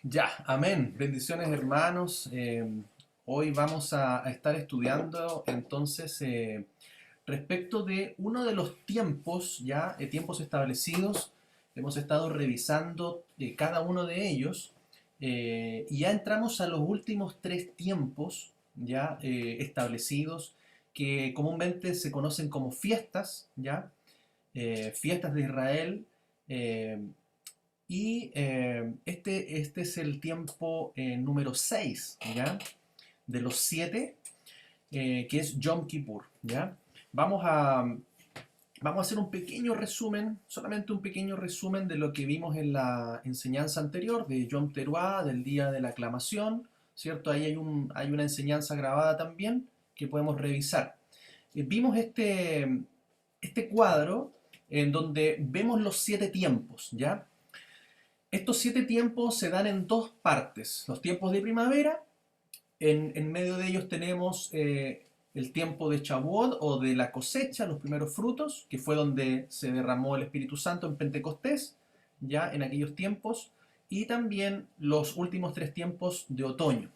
Ya, amén. Bendiciones hermanos. Hoy vamos a estar estudiando entonces respecto de uno de los tiempos, ya, tiempos establecidos. Hemos estado revisando cada uno de ellos y ya entramos a los últimos tres tiempos ya establecidos que comúnmente se conocen como fiestas, ya, fiestas de Israel. eh, este es el tiempo número 6, ¿ya? De los 7, que es Yom Kippur, ¿ya? Vamos a, vamos a hacer un pequeño resumen, solamente un pequeño resumen de lo que vimos en la enseñanza anterior, de Yom Teruah, del día de la aclamación, ¿cierto? Ahí hay una enseñanza grabada también que podemos revisar. Vimos este cuadro en donde vemos los 7 tiempos, ¿ya? Estos 7 tiempos se dan en dos partes. Los tiempos de primavera, en medio de ellos tenemos el tiempo de Shavuot o de la cosecha, los primeros frutos, que fue donde se derramó el Espíritu Santo en Pentecostés, ya en aquellos tiempos, y también los últimos 3 tiempos de otoño.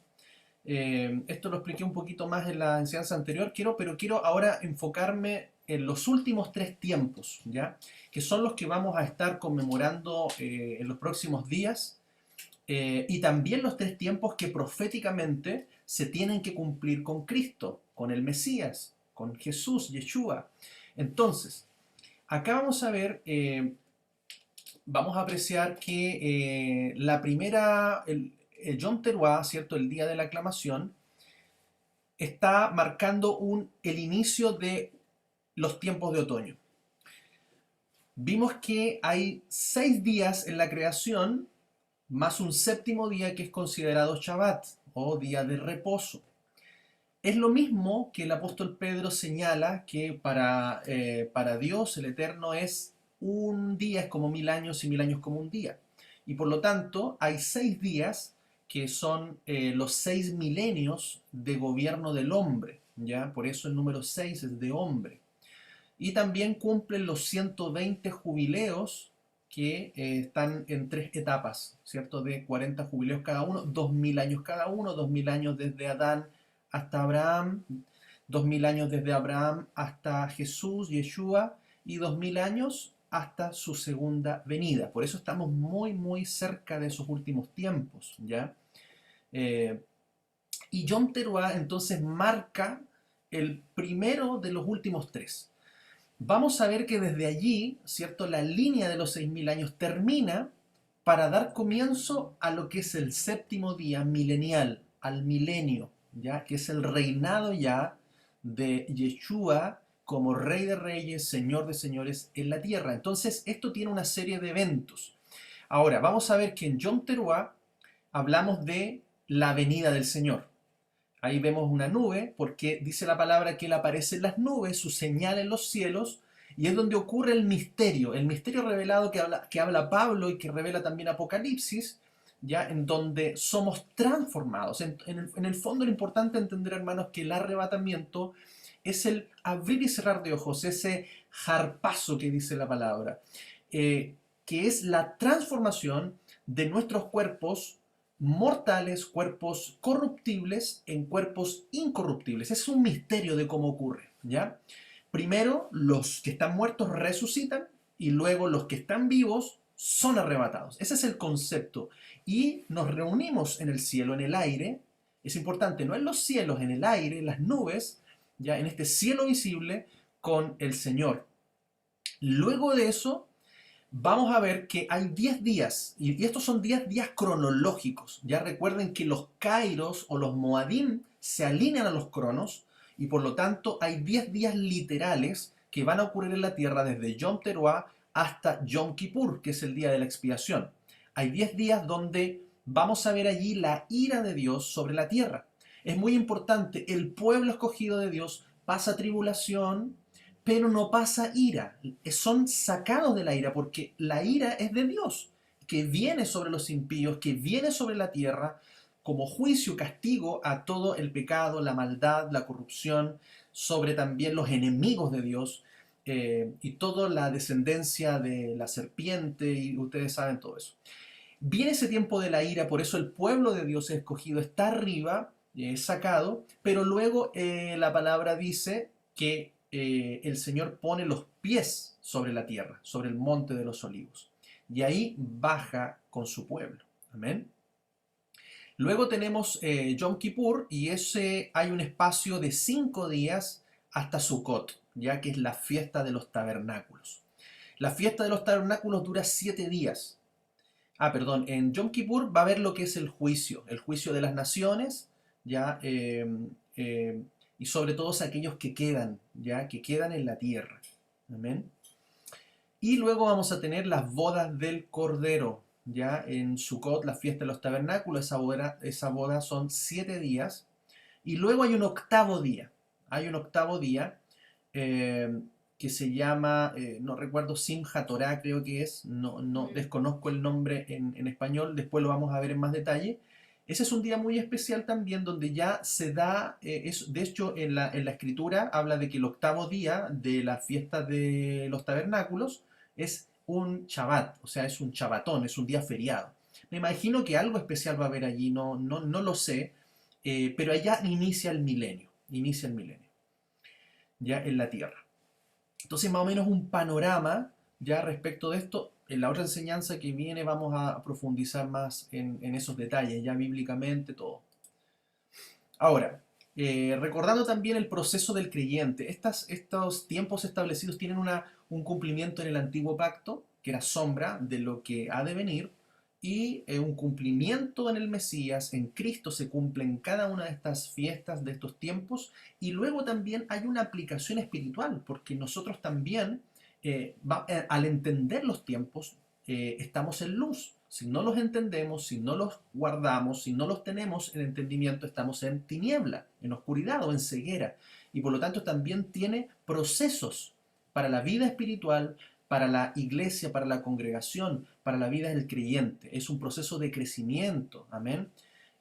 Esto lo expliqué un poquito más en la enseñanza anterior, pero quiero ahora enfocarme en los últimos 3 tiempos, ¿ya? Que son los que vamos a estar conmemorando en los próximos días, y también los 3 tiempos que proféticamente se tienen que cumplir con Cristo, con el Mesías, con Jesús, Yeshua. Entonces, acá vamos a ver, vamos a apreciar que el Yom Teruah, ¿cierto? El día de la aclamación, está marcando el inicio de los tiempos de otoño. Vimos que hay 6 días en la creación, más un séptimo día que es considerado Shabbat o día de reposo. Es lo mismo que el apóstol Pedro señala que para Dios el Eterno es un día es como 1000 años y 1000 años como un día. Y por lo tanto hay 6 días que son los 6 milenios de gobierno del hombre, ¿ya? Por eso el número 6 es de hombre. Y también cumplen los 120 jubileos que están en 3 etapas, ¿cierto? De 40 jubileos cada uno, 2000 años cada uno, 2000 años desde Adán hasta Abraham, 2000 años desde Abraham hasta Jesús, Yeshua, y 2000 años hasta su segunda venida. Por eso estamos muy, muy cerca de esos últimos tiempos, ¿ya? Eh, y Yom Teruah entonces marca el primero de los últimos tres. Vamos a ver que desde allí, ¿cierto? La línea de los 6000 años termina para dar comienzo a lo que es el séptimo día milenial, al milenio, ¿ya? Que es el reinado ya de Yeshua como Rey de Reyes, Señor de Señores en la tierra. Entonces, esto tiene una serie de eventos. Ahora, vamos a ver que en Yom Teruah hablamos de la venida del Señor. Ahí vemos una nube, porque dice la palabra que Él aparece en las nubes, su señal en los cielos, y es donde ocurre el misterio revelado que habla Pablo y que revela también Apocalipsis, ya en donde somos transformados. En el fondo lo importante entender, hermanos, que el arrebatamiento es el abrir y cerrar de ojos, ese jarpazo que dice la palabra, que es la transformación de nuestros cuerpos mortales, cuerpos corruptibles en cuerpos incorruptibles. Es un misterio de cómo ocurre, ¿ya? Primero, los que están muertos resucitan y luego los que están vivos son arrebatados. Ese es el concepto. Y nos reunimos en el cielo, en el aire. Es importante, no en los cielos, en el aire, en las nubes, ya en este cielo visible con el Señor. Luego de eso, vamos a ver que hay 10 días, y estos son 10 días cronológicos. Ya recuerden que los kairos o los moadim se alinean a los cronos, y por lo tanto hay 10 días literales que van a ocurrir en la tierra desde Yom Teruah hasta Yom Kippur, que es el día de la expiación. Hay 10 días donde vamos a ver allí la ira de Dios sobre la tierra. Es muy importante, el pueblo escogido de Dios pasa tribulación, pero no pasa ira. Son sacados de la ira porque la ira es de Dios, que viene sobre los impíos, que viene sobre la tierra como juicio, castigo a todo el pecado, la maldad, la corrupción, sobre también los enemigos de Dios, y toda la descendencia de la serpiente, y ustedes saben todo eso. Viene ese tiempo de la ira, por eso el pueblo de Dios escogido está arriba, es sacado, pero luego la palabra dice que el Señor pone los pies sobre la tierra, sobre el monte de los olivos, y ahí baja con su pueblo. Amén. Luego tenemos Yom Kippur y ese hay un espacio de 5 días hasta Sukkot, ya que es la fiesta de los tabernáculos. La fiesta de los tabernáculos dura 7 días. Perdón, en Yom Kippur va a haber lo que es el juicio de las naciones, ya, y sobre todo aquellos que quedan, ya, que quedan en la tierra. Amén. Y luego vamos a tener las bodas del Cordero, ya en Sukkot, la fiesta de los tabernáculos, esa boda son 7 días. Y luego hay un octavo día, eh, que se llama, no recuerdo, Simchat Torah creo que es, no desconozco el nombre en español, después lo vamos a ver en más detalle. Ese es un día muy especial también donde ya se da, de hecho en la escritura habla de que el octavo día de la fiesta de los tabernáculos es un Shabbat, o sea, es un Shabbatón, es un día feriado. Me imagino que algo especial va a haber allí, no lo sé, pero allá inicia el milenio, ya en la tierra. Entonces, más o menos un panorama ya respecto de esto. En la otra enseñanza que viene vamos a profundizar más en esos detalles, ya bíblicamente todo. Ahora, recordando también el proceso del creyente, estos tiempos establecidos tienen un cumplimiento en el antiguo pacto, que era sombra de lo que ha de venir, y un cumplimiento en el Mesías, en Cristo se cumplen cada una de estas fiestas, de estos tiempos, y luego también hay una aplicación espiritual, porque nosotros también, al entender los tiempos, estamos en luz. Si no los entendemos, si no los guardamos, si no los tenemos en entendimiento, estamos en tiniebla, en oscuridad o en ceguera. Y por lo tanto también tiene procesos para la vida espiritual, para la iglesia, para la congregación, para la vida del creyente. Es un proceso de crecimiento. Amén.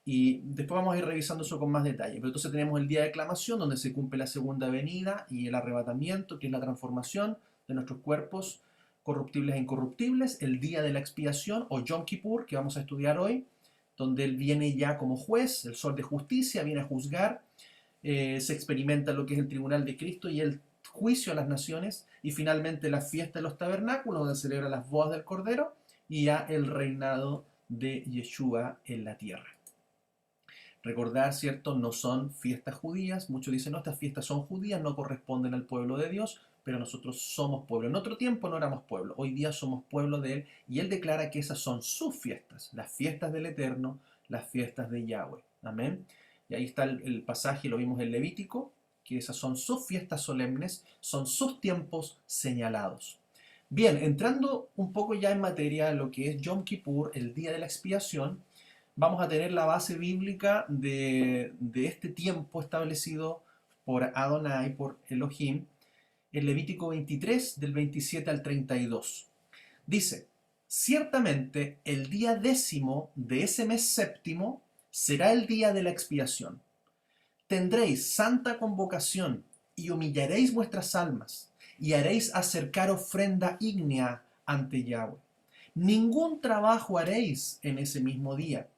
Y después vamos a ir revisando eso con más detalle. Pero entonces tenemos el día de aclamación, donde se cumple la segunda venida y el arrebatamiento, que es la transformación de nuestros cuerpos corruptibles e incorruptibles, el día de la expiación o Yom Kippur, que vamos a estudiar hoy, donde Él viene ya como juez, el sol de justicia, viene a juzgar, se experimenta lo que es el tribunal de Cristo y el juicio a las naciones, y finalmente la fiesta de los tabernáculos, donde celebra las bodas del Cordero, y ya el reinado de Yeshua en la tierra. Recordar, ¿cierto? No son fiestas judías. Muchos dicen, no, estas fiestas son judías, no corresponden al pueblo de Dios, pero nosotros somos pueblo. En otro tiempo no éramos pueblo, hoy día somos pueblo de Él, y Él declara que esas son sus fiestas, las fiestas del Eterno, las fiestas de Yahweh. Amén. Y ahí está el pasaje, lo vimos en Levítico, que esas son sus fiestas solemnes, son sus tiempos señalados. Bien, entrando un poco ya en materia de lo que es Yom Kippur, el día de la expiación, vamos a tener la base bíblica de este tiempo establecido por Adonai, por Elohim, en Levítico 23, del 27 al 32. Dice, ciertamente el día 10º de ese mes séptimo será el día de la expiación. Tendréis santa convocación y humillaréis vuestras almas y haréis acercar ofrenda ígnea ante Yahweh. Ningún trabajo haréis en ese mismo día,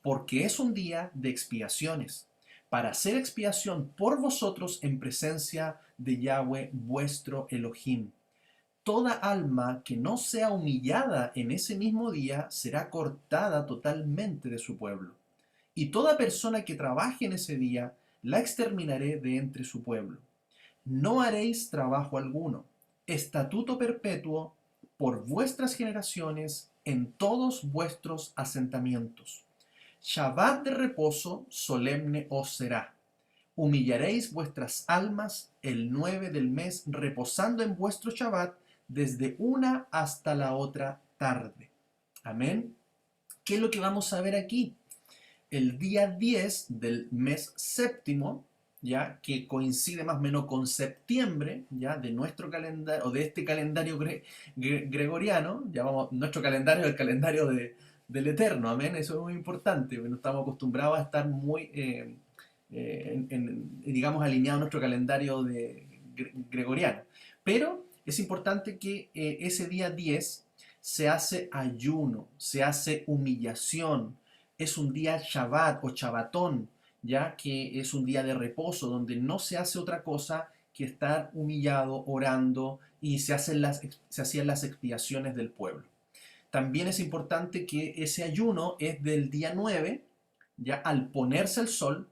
porque es un día de expiaciones, para hacer expiación por vosotros en presencia de Yahweh vuestro Elohim. Toda alma que no sea humillada en ese mismo día será cortada totalmente de su pueblo. Y toda persona que trabaje en ese día, la exterminaré de entre su pueblo. No haréis trabajo alguno, estatuto perpetuo por vuestras generaciones en todos vuestros asentamientos. Shabbat de reposo solemne os será. Humillaréis vuestras almas el 9 del mes, reposando en vuestro Shabbat desde una hasta la otra tarde. Amén. ¿Qué es lo que vamos a ver aquí? El día 10 del mes séptimo, ya que coincide más o menos con septiembre, ya de nuestro calendario, o de este calendario gregoriano, ya vamos, nuestro calendario es el calendario del Eterno, amén, eso es muy importante, no estamos acostumbrados a estar muy, digamos, alineados a nuestro calendario gregoriano, pero es importante que ese día 10 se hace ayuno, se hace humillación, es un día Shabbat o Shabbatón, ya que es un día de reposo donde no se hace otra cosa que estar humillado, orando y se hacían las expiaciones del pueblo. También es importante que ese ayuno es del día 9, ya al ponerse el sol,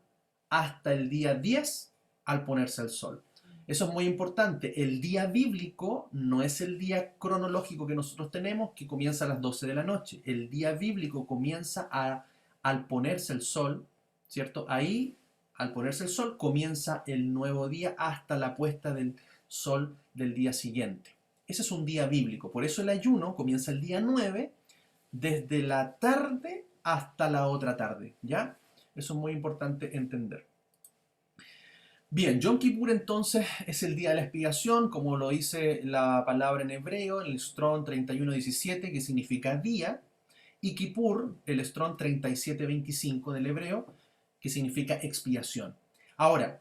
hasta el día 10 al ponerse el sol. Eso es muy importante. El día bíblico no es el día cronológico que nosotros tenemos, que comienza a las 12 de la noche. El día bíblico comienza al ponerse el sol, ¿cierto? Ahí, al ponerse el sol, comienza el nuevo día hasta la puesta del sol del día siguiente. Ese es un día bíblico. Por eso el ayuno comienza el día 9, desde la tarde hasta la otra tarde, ¿ya? Eso es muy importante entender. Bien, Yom Kippur entonces es el día de la expiación, como lo dice la palabra en hebreo, el Strong 31:17, que significa día, y Kippur, el Strong 37:25 del hebreo, que significa expiación. Ahora,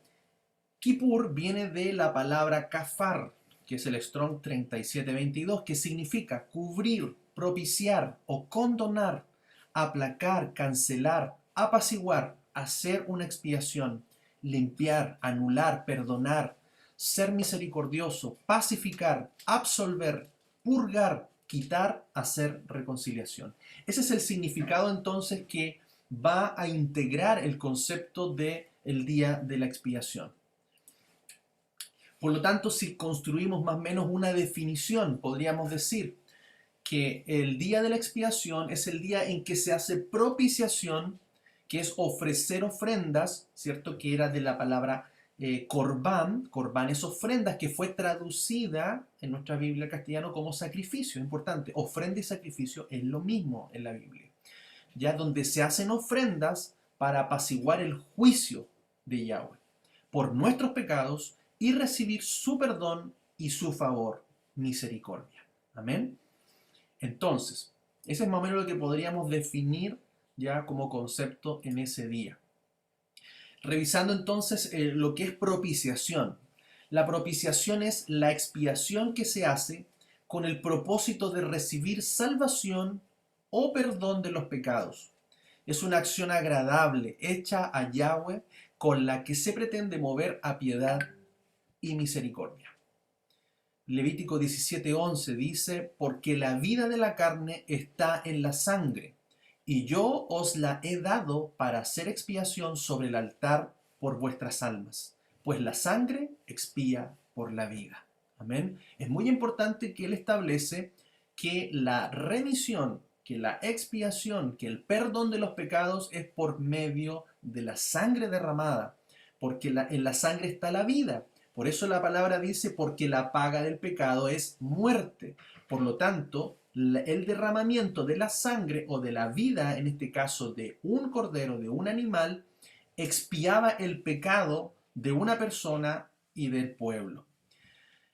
Kippur viene de la palabra kafar, que es el Strong 37:22, que significa cubrir, propiciar o condonar, aplacar, cancelar, apaciguar, hacer una expiación, limpiar, anular, perdonar, ser misericordioso, pacificar, absolver, purgar, quitar, hacer reconciliación. Ese es el significado entonces que va a integrar el concepto de el día de la expiación. Por lo tanto, si construimos más o menos una definición, podríamos decir que el día de la expiación es el día en que se hace propiciación, que es ofrecer ofrendas, ¿cierto? Que era de la palabra corbán. Corbán es ofrendas, que fue traducida en nuestra Biblia castellano como sacrificio. Importante, ofrenda y sacrificio es lo mismo en la Biblia. Ya donde se hacen ofrendas para apaciguar el juicio de Yahweh por nuestros pecados y recibir su perdón y su favor, misericordia. Amén. Entonces, ese es más o menos lo que podríamos definir ya como concepto en ese día. Revisando entonces lo que es propiciación. La propiciación es la expiación que se hace con el propósito de recibir salvación o perdón de los pecados. Es una acción agradable hecha a Yahweh con la que se pretende mover a piedad y misericordia. Levítico 17:11 dice, porque la vida de la carne está en la sangre, y yo os la he dado para hacer expiación sobre el altar por vuestras almas, pues la sangre expía por la vida. Amén. Es muy importante que él establece que la remisión, que la expiación, que el perdón de los pecados es por medio de la sangre derramada, porque en la sangre está la vida. Por eso la palabra dice, porque la paga del pecado es muerte. Por lo tanto, el derramamiento de la sangre o de la vida, en este caso de un cordero, de un animal, expiaba el pecado de una persona y del pueblo.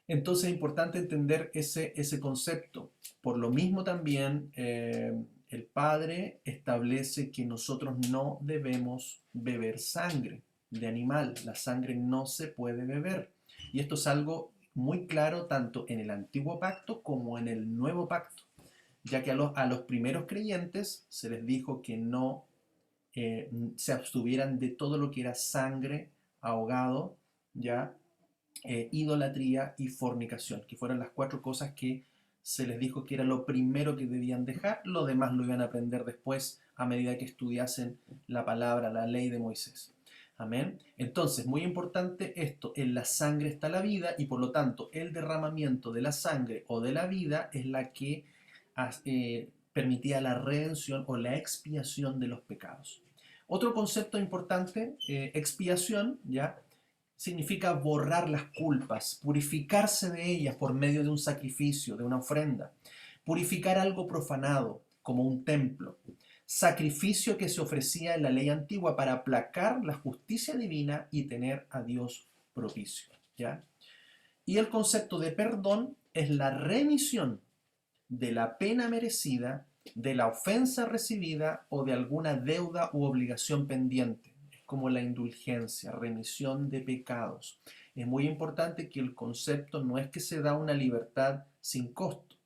Entonces es importante entender ese concepto. Por lo mismo también el Padre establece que nosotros no debemos beber sangre de animal. La sangre no se puede beber. Y esto es algo muy claro tanto en el antiguo pacto como en el nuevo pacto, ya que a los primeros creyentes se les dijo que no se abstuvieran de todo lo que era sangre, ahogado, ya idolatría y fornicación, que fueron las 4 cosas que se les dijo que era lo primero que debían dejar. Lo demás lo iban a aprender después a medida que estudiasen la palabra, la ley de Moisés. Amén. Entonces, muy importante esto, en la sangre está la vida y por lo tanto el derramamiento de la sangre o de la vida es la que permitía la redención o la expiación de los pecados. Otro concepto importante, expiación, ¿ya? Significa borrar las culpas, purificarse de ellas por medio de un sacrificio, de una ofrenda. Purificar algo profanado, como un templo. Sacrificio que se ofrecía en la ley antigua para aplacar la justicia divina y tener a Dios propicio. ¿Ya? Y el concepto de perdón es la remisión de la pena merecida, de la ofensa recibida o de alguna deuda u obligación pendiente, como la indulgencia, remisión de pecados. Es muy importante que el concepto no es que se da una libertad sin costo.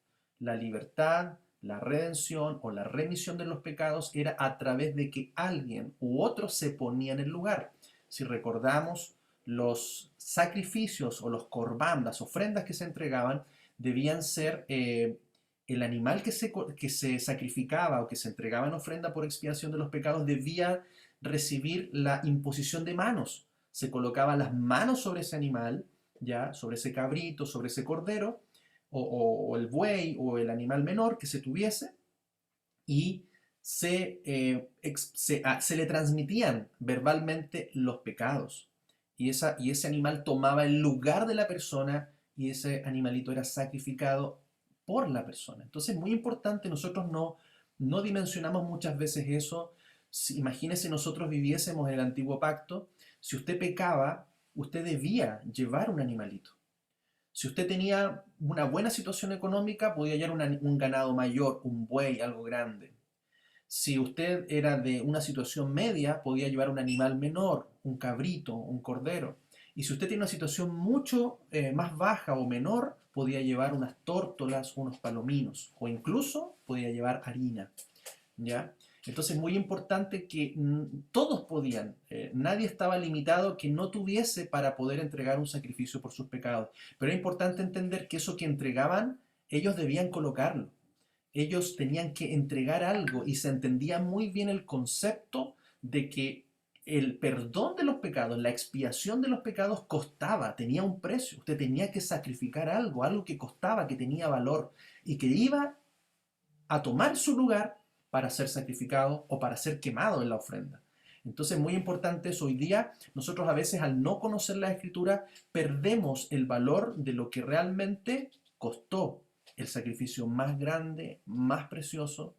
la libertad, la redención o la remisión de los pecados era a través de que alguien u otro se ponía en el lugar. Si recordamos, los sacrificios o los corbán, las ofrendas que se entregaban, debían ser el animal que se sacrificaba o que se entregaba en ofrenda por expiación de los pecados debía recibir la imposición de manos. Se colocaban las manos sobre ese animal, ya, sobre ese cabrito, sobre ese cordero, o el buey o el animal menor que se tuviese, y se le transmitían verbalmente los pecados. Y ese animal tomaba el lugar de la persona y ese animalito era sacrificado por la persona. Entonces, muy importante, nosotros no dimensionamos muchas veces eso. Si, imagínese nosotros viviésemos en el antiguo pacto, si usted pecaba, usted debía llevar un animalito. Si usted tenía una buena situación económica, podía llevar un ganado mayor, un buey, algo grande. Si usted era de una situación media, podía llevar un animal menor, un cabrito, un cordero. Y si usted tiene una situación mucho más baja o menor, podía llevar unas tórtolas, unos palominos, o incluso podía llevar harina. ¿Ya? Entonces es muy importante que todos podían, nadie estaba limitado que no tuviese para poder entregar un sacrificio por sus pecados. Pero es importante entender que eso que entregaban, ellos debían colocarlo. Ellos tenían que entregar algo y se entendía muy bien el concepto de que el perdón de los pecados, la expiación de los pecados costaba, tenía un precio. Usted tenía que sacrificar algo, algo que costaba, que tenía valor y que iba a tomar su lugar para ser sacrificado o para ser quemado en la ofrenda. Entonces, muy importante eso. Hoy día, nosotros a veces al no conocer la Escritura, perdemos el valor de lo que realmente costó el sacrificio más grande, más precioso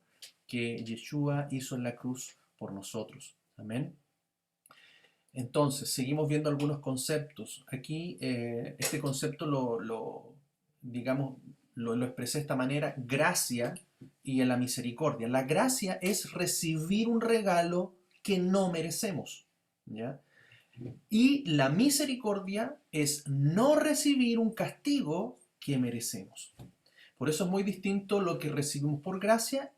que Yeshua hizo en la cruz por nosotros. Amén. Entonces, seguimos viendo algunos conceptos. Aquí, este concepto digamos, lo expresé de esta manera: gracia y en la misericordia. La gracia es recibir un regalo que no merecemos, ¿ya? Y la misericordia es no recibir un castigo que merecemos. Por eso es muy distinto lo que recibimos por gracia.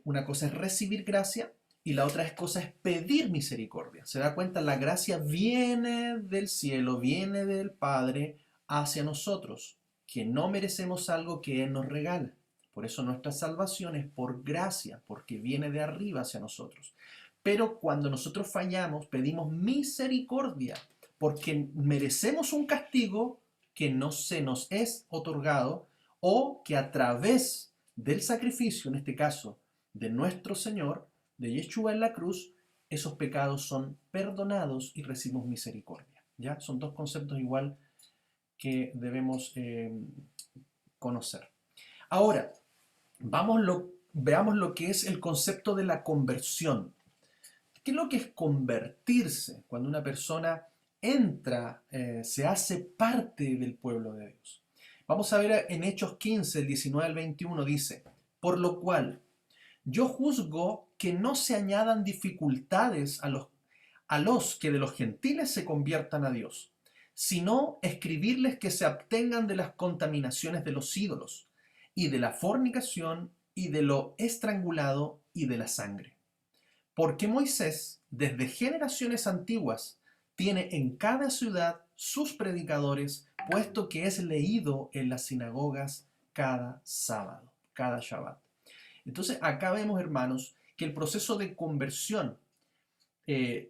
Una cosa es recibir gracia y la otra cosa es pedir misericordia. ¿Se da cuenta? La gracia viene del cielo, viene del Padre hacia nosotros, que no merecemos algo que Él nos regala. Por eso nuestra salvación es por gracia, porque viene de arriba hacia nosotros. Pero cuando nosotros fallamos, pedimos misericordia, porque merecemos un castigo que no se nos es otorgado, o que a través del sacrificio, en este caso, de nuestro Señor, de Yeshua en la cruz, esos pecados son perdonados y recibimos misericordia. ¿Ya? Son dos conceptos igual que debemos conocer. Ahora, veamos lo que es el concepto de la conversión. ¿Qué es lo que es convertirse? Cuando una persona entra, se hace parte del pueblo de Dios. Vamos a ver en Hechos 15, el 19 al 21, dice: por lo cual yo juzgo que no se añadan dificultades a los que de los gentiles se conviertan a Dios, sino escribirles que se abstengan de las contaminaciones de los ídolos, y de la fornicación, y de lo estrangulado, y de la sangre. Porque Moisés, desde generaciones antiguas, tiene en cada ciudad sus predicadores, puesto que es leído en las sinagogas cada sábado, cada Shabbat. Entonces, acá vemos, hermanos, que el proceso de conversión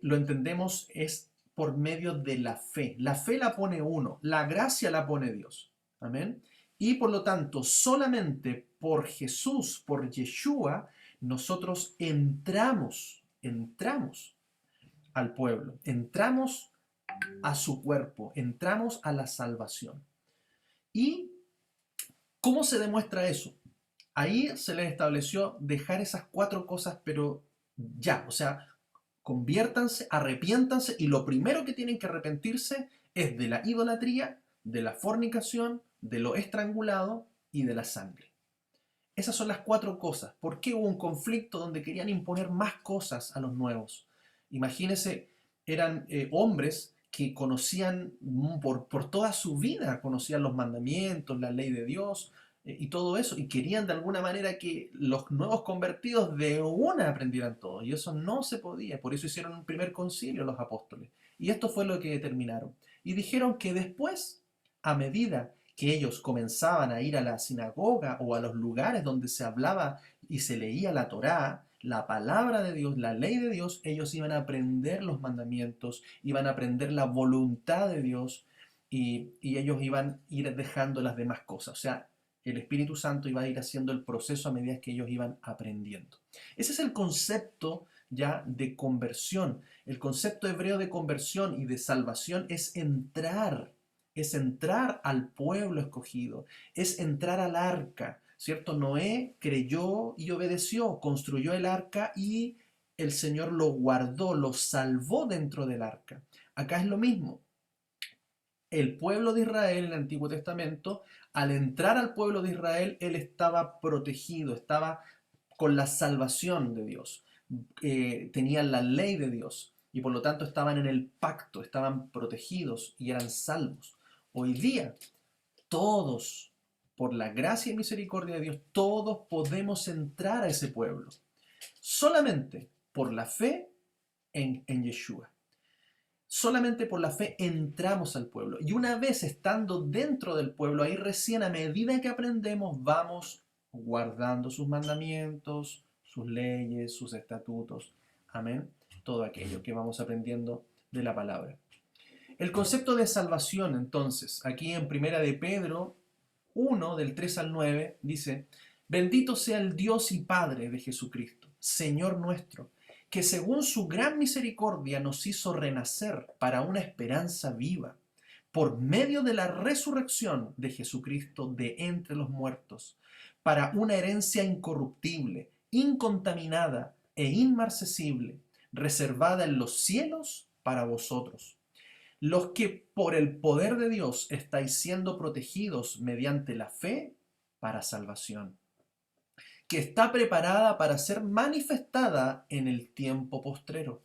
lo entendemos es por medio de la fe. La fe la pone uno, la gracia la pone Dios. Amén. Y por lo tanto, solamente por Jesús, por Yeshua, nosotros entramos al pueblo, entramos a su cuerpo, entramos a la salvación. ¿Y cómo se demuestra eso? Ahí se les estableció dejar esas cuatro cosas, pero ya, o sea, conviértanse, arrepiéntanse, y lo primero que tienen que arrepentirse es de la idolatría, de la fornicación, de lo estrangulado y de la sangre. Esas son las cuatro cosas. ¿Por qué hubo un conflicto donde querían imponer más cosas a los nuevos? Imagínense, eran hombres que conocían por toda su vida, conocían los mandamientos, la ley de Dios, y todo eso, y querían de alguna manera que los nuevos convertidos de una aprendieran todo, y eso no se podía, por eso hicieron un primer concilio los apóstoles, y esto fue lo que determinaron. Y dijeron que después, a medida que ellos comenzaban a ir a la sinagoga o a los lugares donde se hablaba y se leía la Torá, la palabra de Dios, la ley de Dios, ellos iban a aprender los mandamientos, iban a aprender la voluntad de Dios y ellos iban a ir dejando las demás cosas. O sea, el Espíritu Santo iba a ir haciendo el proceso a medida que ellos iban aprendiendo. Ese es el concepto ya de conversión. El concepto hebreo de conversión y de salvación es entrar al pueblo escogido, es entrar al arca, ¿cierto? Noé creyó y obedeció, construyó el arca y el Señor lo guardó, lo salvó dentro del arca. Acá es lo mismo. El pueblo de Israel en el Antiguo Testamento, al entrar al pueblo de Israel, él estaba protegido, estaba con la salvación de Dios, tenían la ley de Dios y por lo tanto estaban en el pacto, estaban protegidos y eran salvos. Hoy día, todos, por la gracia y misericordia de Dios, todos podemos entrar a ese pueblo, solamente por la fe en Yeshua. Solamente por la fe entramos al pueblo. Y una vez estando dentro del pueblo, ahí recién a medida que aprendemos, vamos guardando sus mandamientos, sus leyes, sus estatutos. Amén. Todo aquello que vamos aprendiendo de la palabra. El concepto de salvación, entonces, aquí en Primera de Pedro 1, del 3 al 9, dice: Bendito sea el Dios y Padre de Jesucristo, Señor nuestro, que según su gran misericordia nos hizo renacer para una esperanza viva, por medio de la resurrección de Jesucristo de entre los muertos, para una herencia incorruptible, incontaminada e inmarcesible, reservada en los cielos para vosotros, los que por el poder de Dios estáis siendo protegidos mediante la fe para salvación, que está preparada para ser manifestada en el tiempo postrero,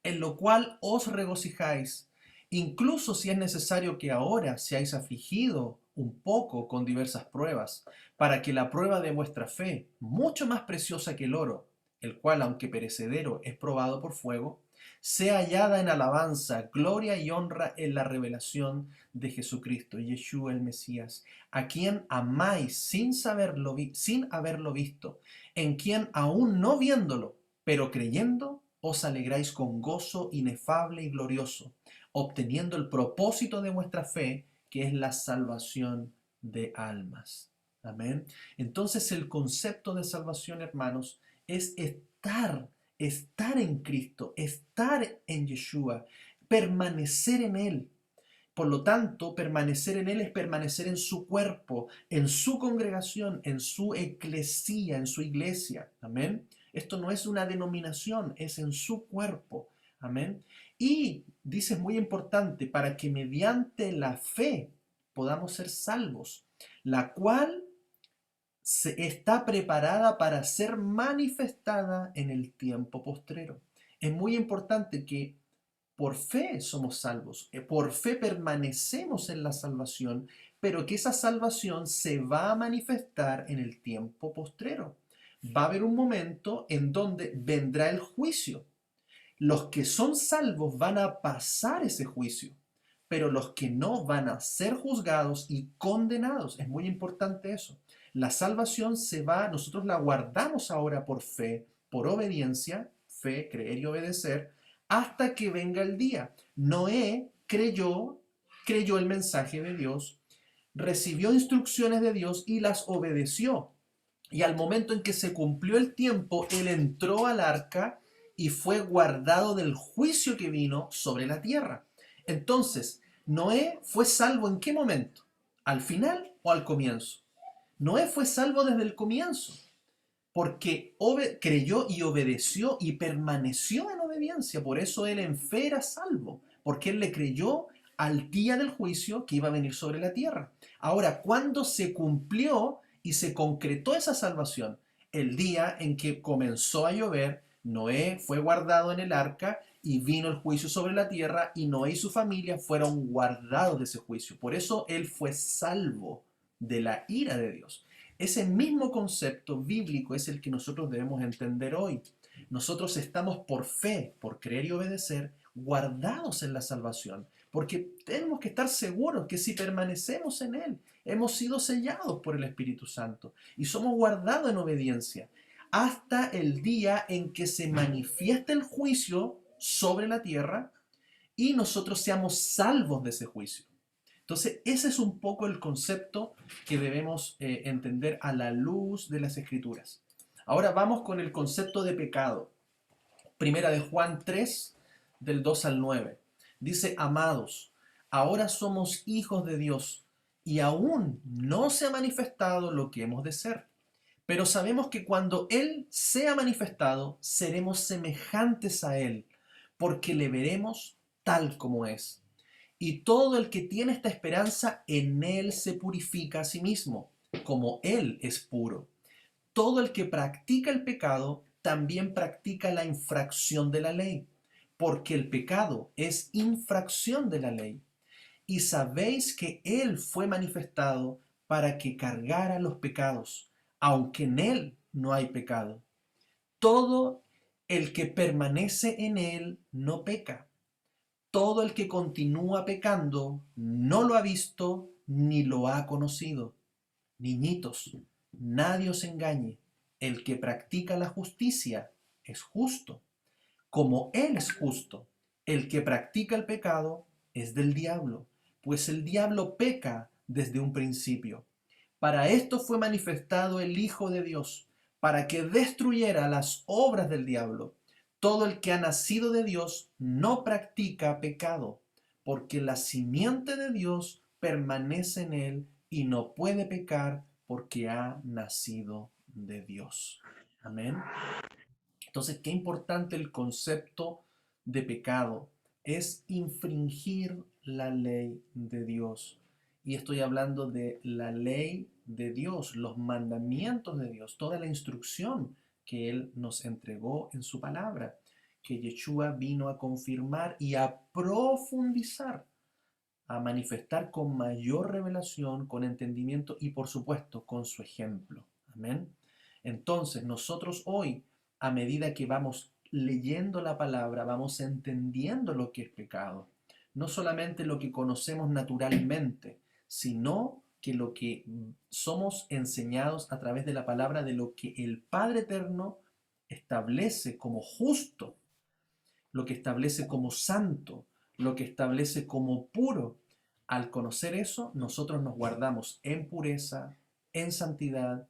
en lo cual os regocijáis, incluso si es necesario que ahora seáis afligidos un poco con diversas pruebas, para que la prueba de vuestra fe, mucho más preciosa que el oro, el cual, aunque perecedero, es probado por fuego, sea hallada en alabanza, gloria y honra en la revelación de Jesucristo, Yeshua el Mesías, a quien amáis sin haberlo visto, en quien aún no viéndolo, pero creyendo, os alegráis con gozo inefable y glorioso, obteniendo el propósito de vuestra fe, que es la salvación de almas. Amén. Entonces el concepto de salvación, hermanos, es estar en Cristo, estar en Yeshua, permanecer en Él. Por lo tanto, permanecer en Él es permanecer en su cuerpo, en su congregación, en su eclesía, en su iglesia. Amén. Esto no es una denominación, es en su cuerpo. Amén. Y dice, es muy importante, para que mediante la fe podamos ser salvos, la cual está preparada para ser manifestada en el tiempo postrero. Es muy importante que por fe somos salvos, por fe permanecemos en la salvación, pero que esa salvación se va a manifestar en el tiempo postrero. Va a haber un momento en donde vendrá el juicio. Los que son salvos van a pasar ese juicio, pero los que no van a ser juzgados y condenados. Es muy importante eso. La salvación nosotros la guardamos ahora por fe, por obediencia, fe, creer y obedecer, hasta que venga el día. Noé creyó el mensaje de Dios, recibió instrucciones de Dios y las obedeció. Y al momento en que se cumplió el tiempo, él entró al arca y fue guardado del juicio que vino sobre la tierra. Entonces, Noé fue salvo ¿en qué momento? ¿Al final o al comienzo? Noé fue salvo desde el comienzo, porque creyó y obedeció y permaneció en obediencia. Por eso él en fe era salvo, porque él le creyó al día del juicio que iba a venir sobre la tierra. Ahora, ¿cuándo se cumplió y se concretó esa salvación? El día en que comenzó a llover, Noé fue guardado en el arca y vino el juicio sobre la tierra y Noé y su familia fueron guardados de ese juicio. Por eso él fue salvo de la ira de Dios. Ese mismo concepto bíblico es el que nosotros debemos entender hoy. Nosotros estamos por fe, por creer y obedecer, guardados en la salvación, porque tenemos que estar seguros que si permanecemos en Él, hemos sido sellados por el Espíritu Santo y somos guardados en obediencia hasta el día en que se manifieste el juicio sobre la tierra y nosotros seamos salvos de ese juicio. Entonces, ese es un poco el concepto que debemos entender a la luz de las Escrituras. Ahora vamos con el concepto de pecado. Primera de Juan 3, del 2 al 9. Dice, amados, ahora somos hijos de Dios y aún no se ha manifestado lo que hemos de ser. Pero sabemos que cuando Él sea manifestado, seremos semejantes a Él, porque le veremos tal como es. Y todo el que tiene esta esperanza en Él se purifica a sí mismo, como Él es puro. Todo el que practica el pecado también practica la infracción de la ley, porque el pecado es infracción de la ley. Y sabéis que Él fue manifestado para que cargara los pecados, aunque en Él no hay pecado. Todo el que permanece en Él no peca. Todo el que continúa pecando no lo ha visto ni lo ha conocido. Niñitos, nadie os engañe. El que practica la justicia es justo, como Él es justo. El que practica el pecado es del diablo, pues el diablo peca desde un principio. Para esto fue manifestado el Hijo de Dios, para que destruyera las obras del diablo. Todo el que ha nacido de Dios no practica pecado, porque la simiente de Dios permanece en él y no puede pecar porque ha nacido de Dios. Amén. Entonces, qué importante el concepto de pecado. Es infringir la ley de Dios. Y estoy hablando de la ley de Dios, los mandamientos de Dios, toda la instrucción que Él nos entregó en su palabra, que Yeshua vino a confirmar y a profundizar, a manifestar con mayor revelación, con entendimiento y por supuesto con su ejemplo. Amén. Entonces nosotros hoy, a medida que vamos leyendo la palabra, vamos entendiendo lo que es pecado. No solamente lo que conocemos naturalmente, sino que lo que somos enseñados a través de la palabra de lo que el Padre Eterno establece como justo, lo que establece como santo, lo que establece como puro. Al conocer eso, nosotros nos guardamos en pureza, en santidad,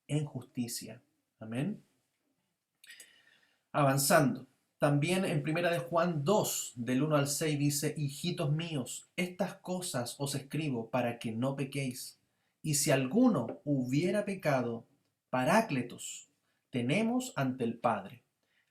en justicia. Amén. Avanzando. También en Primera de Juan 2, del 1 al 6 dice, hijitos míos, estas cosas os escribo para que no pequéis. Y si alguno hubiera pecado, Parácletos tenemos ante el Padre,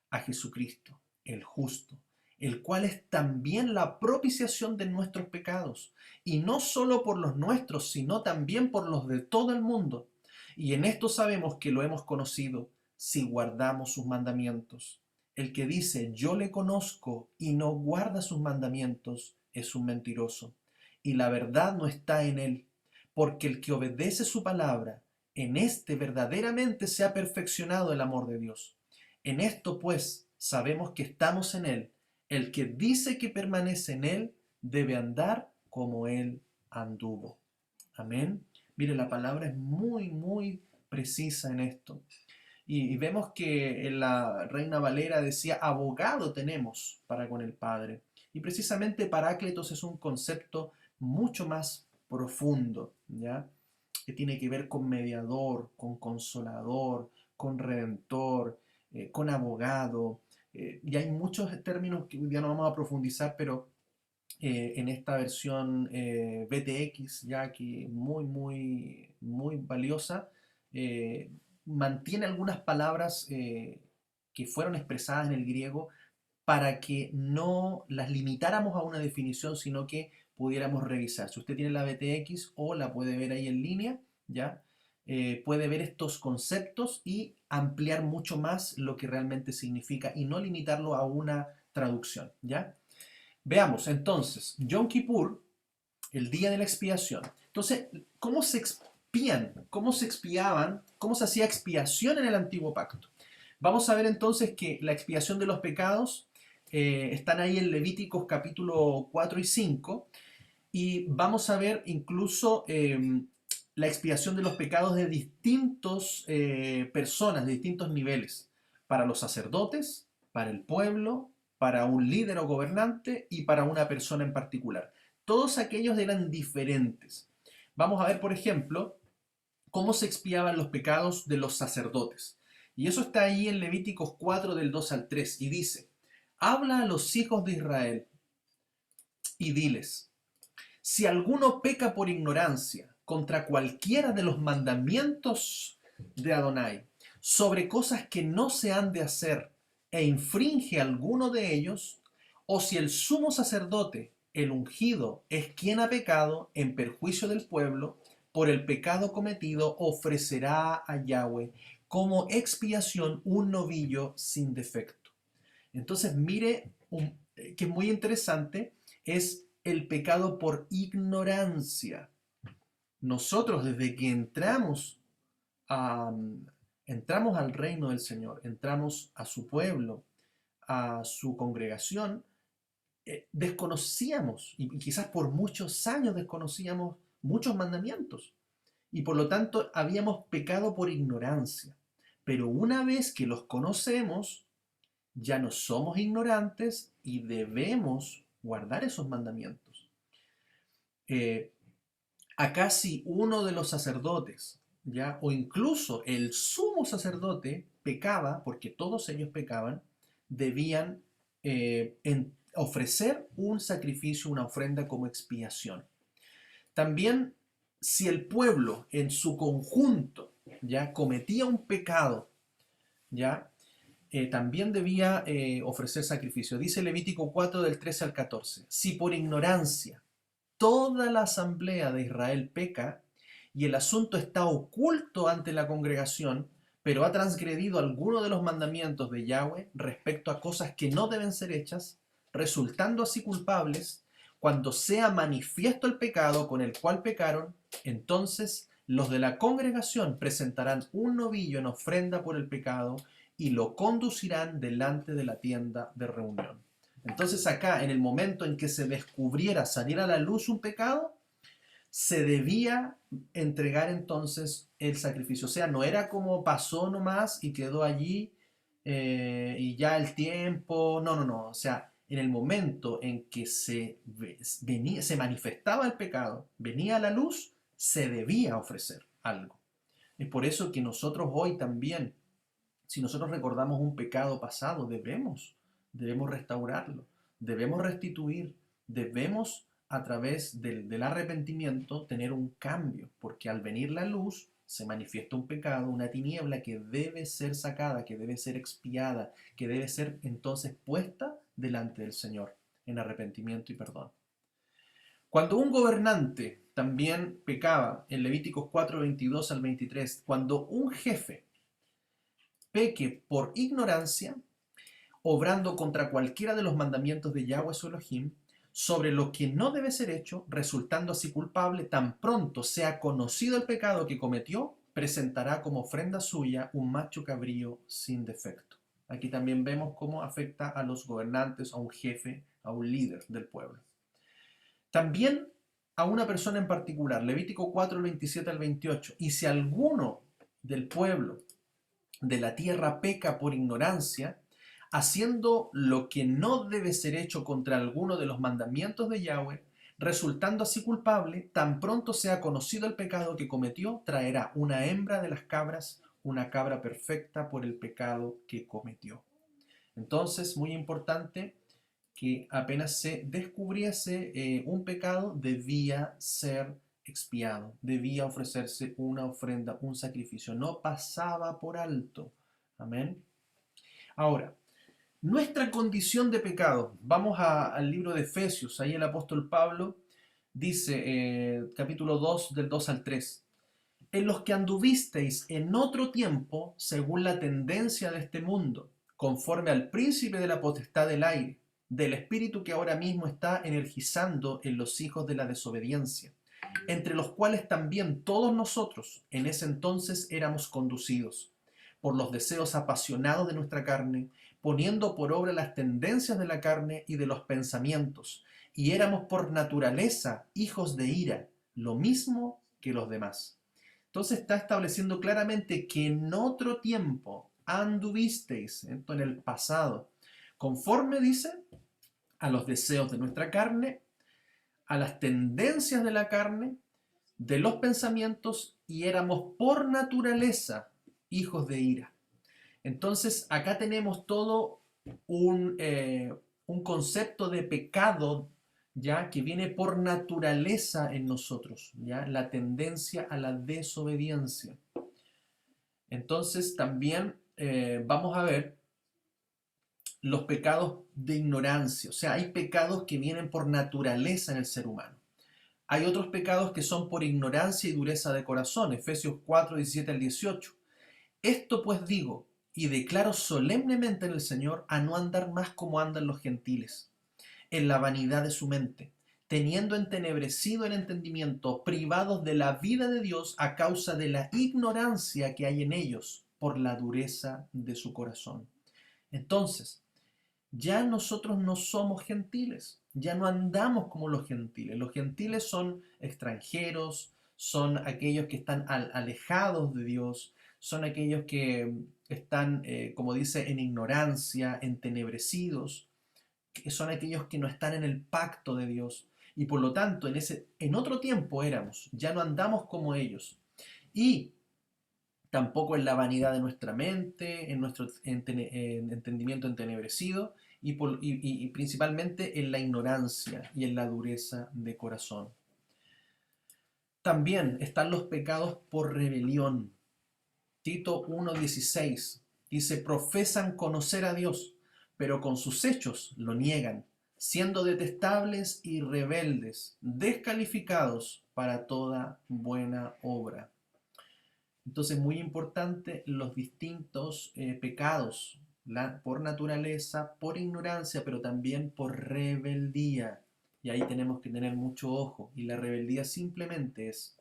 a Jesucristo, el justo, el cual es también la propiciación de nuestros pecados, y no solo por los nuestros, sino también por los de todo el mundo. Y en esto sabemos que lo hemos conocido, si guardamos sus mandamientos. El que dice, yo le conozco, y no guarda sus mandamientos, es un mentiroso, y la verdad no está en él, porque el que obedece su palabra, en este verdaderamente se ha perfeccionado el amor de Dios. En esto, pues, sabemos que estamos en Él. El que dice que permanece en Él debe andar como Él anduvo. Amén. Mire, la palabra es muy, muy precisa en esto. Y vemos que en la Reina Valera decía, abogado tenemos para con el Padre. Y precisamente Parácletos es un concepto mucho más profundo, ¿ya? Que tiene que ver con mediador, con consolador, con redentor, con abogado. Y hay muchos términos que hoy día no vamos a profundizar, pero en esta versión BTX, ya que muy, muy, muy valiosa, eh, mantiene algunas palabras que fueron expresadas en el griego para que no las limitáramos a una definición, sino que pudiéramos revisar. Si usted tiene la BTX o la puede ver ahí en línea, ¿ya? Puede ver estos conceptos y ampliar mucho más lo que realmente significa y no limitarlo a una traducción, ¿ya? Veamos entonces, Yom Kippur, el día de la expiación. Entonces, ¿cómo se expían, cómo se expiaban, cómo se hacía expiación en el antiguo pacto. Vamos a ver entonces que la expiación de los pecados están ahí en Levíticos capítulo 4 y 5, y vamos a ver incluso la expiación de los pecados de distintas personas, de distintos niveles, para los sacerdotes, para el pueblo, para un líder o gobernante y para una persona en particular. Todos aquellos eran diferentes. Vamos a ver, por ejemplo, cómo se expiaban los pecados de los sacerdotes. Y eso está ahí en Levíticos 4 del 2 al 3 y dice, habla a los hijos de Israel y diles, si alguno peca por ignorancia contra cualquiera de los mandamientos de Adonai, sobre cosas que no se han de hacer, e infringe alguno de ellos, o si el sumo sacerdote, el ungido, es quien ha pecado en perjuicio del pueblo, por el pecado cometido ofrecerá a Yahweh como expiación un novillo sin defecto. Entonces, mire, que es muy interesante, es el pecado por ignorancia. Nosotros desde que a, entramos al reino del Señor, entramos a su pueblo, a su congregación, desconocíamos, y quizás por muchos años desconocíamos muchos mandamientos, y por lo tanto habíamos pecado por ignorancia. Pero una vez que los conocemos, ya no somos ignorantes y debemos guardar esos mandamientos. Eh, Acá si uno de los sacerdotes, ¿ya? O incluso el sumo sacerdote pecaba, porque todos ellos pecaban, debían ofrecer un sacrificio, una ofrenda como expiación. También si el pueblo en su conjunto ya cometía un pecado, ya también debía ofrecer sacrificio. Dice Levítico 4 del 13 al 14. Si por ignorancia toda la asamblea de Israel peca y el asunto está oculto ante la congregación, pero ha transgredido alguno de los mandamientos de Yahweh respecto a cosas que no deben ser hechas, resultando así culpables, cuando sea manifiesto el pecado con el cual pecaron, entonces los de la congregación presentarán un novillo en ofrenda por el pecado y lo conducirán delante de la tienda de reunión. Entonces acá, en el momento en que se descubriera, saliera a la luz un pecado, se debía entregar entonces el sacrificio. O sea, no era como pasó nomás y quedó allí y ya el tiempo. No, no, no. O sea, en el momento en que se manifestaba el pecado, venía a la luz, se debía ofrecer algo. Es por eso que nosotros hoy también, si nosotros recordamos un pecado pasado, debemos restaurarlo, debemos restituir, debemos a través del arrepentimiento tener un cambio, porque al venir la luz se manifiesta un pecado, una tiniebla que debe ser sacada, que debe ser expiada, que debe ser entonces puesta delante del Señor en arrepentimiento y perdón. Cuando un gobernante también pecaba, en Levíticos 4, 22 al 23, cuando un jefe peque por ignorancia, obrando contra cualquiera de los mandamientos de Yahweh su Elohim, sobre lo que no debe ser hecho, resultando así culpable, tan pronto sea conocido el pecado que cometió, presentará como ofrenda suya un macho cabrío sin defecto. Aquí también vemos cómo afecta a los gobernantes, a un jefe, a un líder del pueblo. También a una persona en particular, Levítico 4, 27 al 28, y si alguno del pueblo de la tierra peca por ignorancia, haciendo lo que no debe ser hecho contra alguno de los mandamientos de Yahweh, resultando así culpable, tan pronto sea conocido el pecado que cometió, traerá una hembra de las cabras, una cabra perfecta por el pecado que cometió. Entonces, muy importante que apenas se descubriese un pecado, debía ser expiado, debía ofrecerse una ofrenda, un sacrificio, no pasaba por alto. Amén. Ahora, nuestra condición de pecado, vamos al libro de Efesios, ahí el apóstol Pablo dice, capítulo 2 del 2 al 3, en los que anduvisteis en otro tiempo, según la tendencia de este mundo, conforme al príncipe de la potestad del aire, del espíritu que ahora mismo está energizando en los hijos de la desobediencia, entre los cuales también todos nosotros en ese entonces éramos conducidos por los deseos apasionados de nuestra carne, poniendo por obra las tendencias de la carne y de los pensamientos, y éramos por naturaleza hijos de ira, lo mismo que los demás. Entonces está estableciendo claramente que en otro tiempo anduvisteis, esto en el pasado, conforme dice a los deseos de nuestra carne, a las tendencias de la carne, de los pensamientos, y éramos por naturaleza hijos de ira. Entonces acá tenemos todo un concepto de pecado, ya que viene por naturaleza en nosotros, ya la tendencia a la desobediencia. Entonces también vamos a ver los pecados de ignorancia. O sea, hay pecados que vienen por naturaleza en el ser humano. Hay otros pecados que son por ignorancia y dureza de corazón. Efesios 4, 17 al 18. Esto pues digo, y declaro solemnemente en el Señor, a no andar más como andan los gentiles, en la vanidad de su mente, teniendo entenebrecido el entendimiento, privados de la vida de Dios a causa de la ignorancia que hay en ellos, por la dureza de su corazón. Entonces, ya nosotros no somos gentiles, ya no andamos como los gentiles. Los gentiles son extranjeros, son aquellos que están alejados de Dios, son aquellos que están, como dice, en ignorancia, entenebrecidos, que son aquellos que no están en el pacto de Dios. Y por lo tanto, en otro tiempo éramos, ya no andamos como ellos. Y tampoco en la vanidad de nuestra mente, en nuestro entendimiento entenebrecido y principalmente en la ignorancia y en la dureza de corazón. También están los pecados por rebelión. Tito 1:16 dice: profesan conocer a Dios, pero con sus hechos lo niegan, siendo detestables y rebeldes, descalificados para toda buena obra. Entonces, muy importante los distintos pecados, por naturaleza, por ignorancia, pero también por rebeldía. Y ahí tenemos que tener mucho ojo. Y la rebeldía simplemente es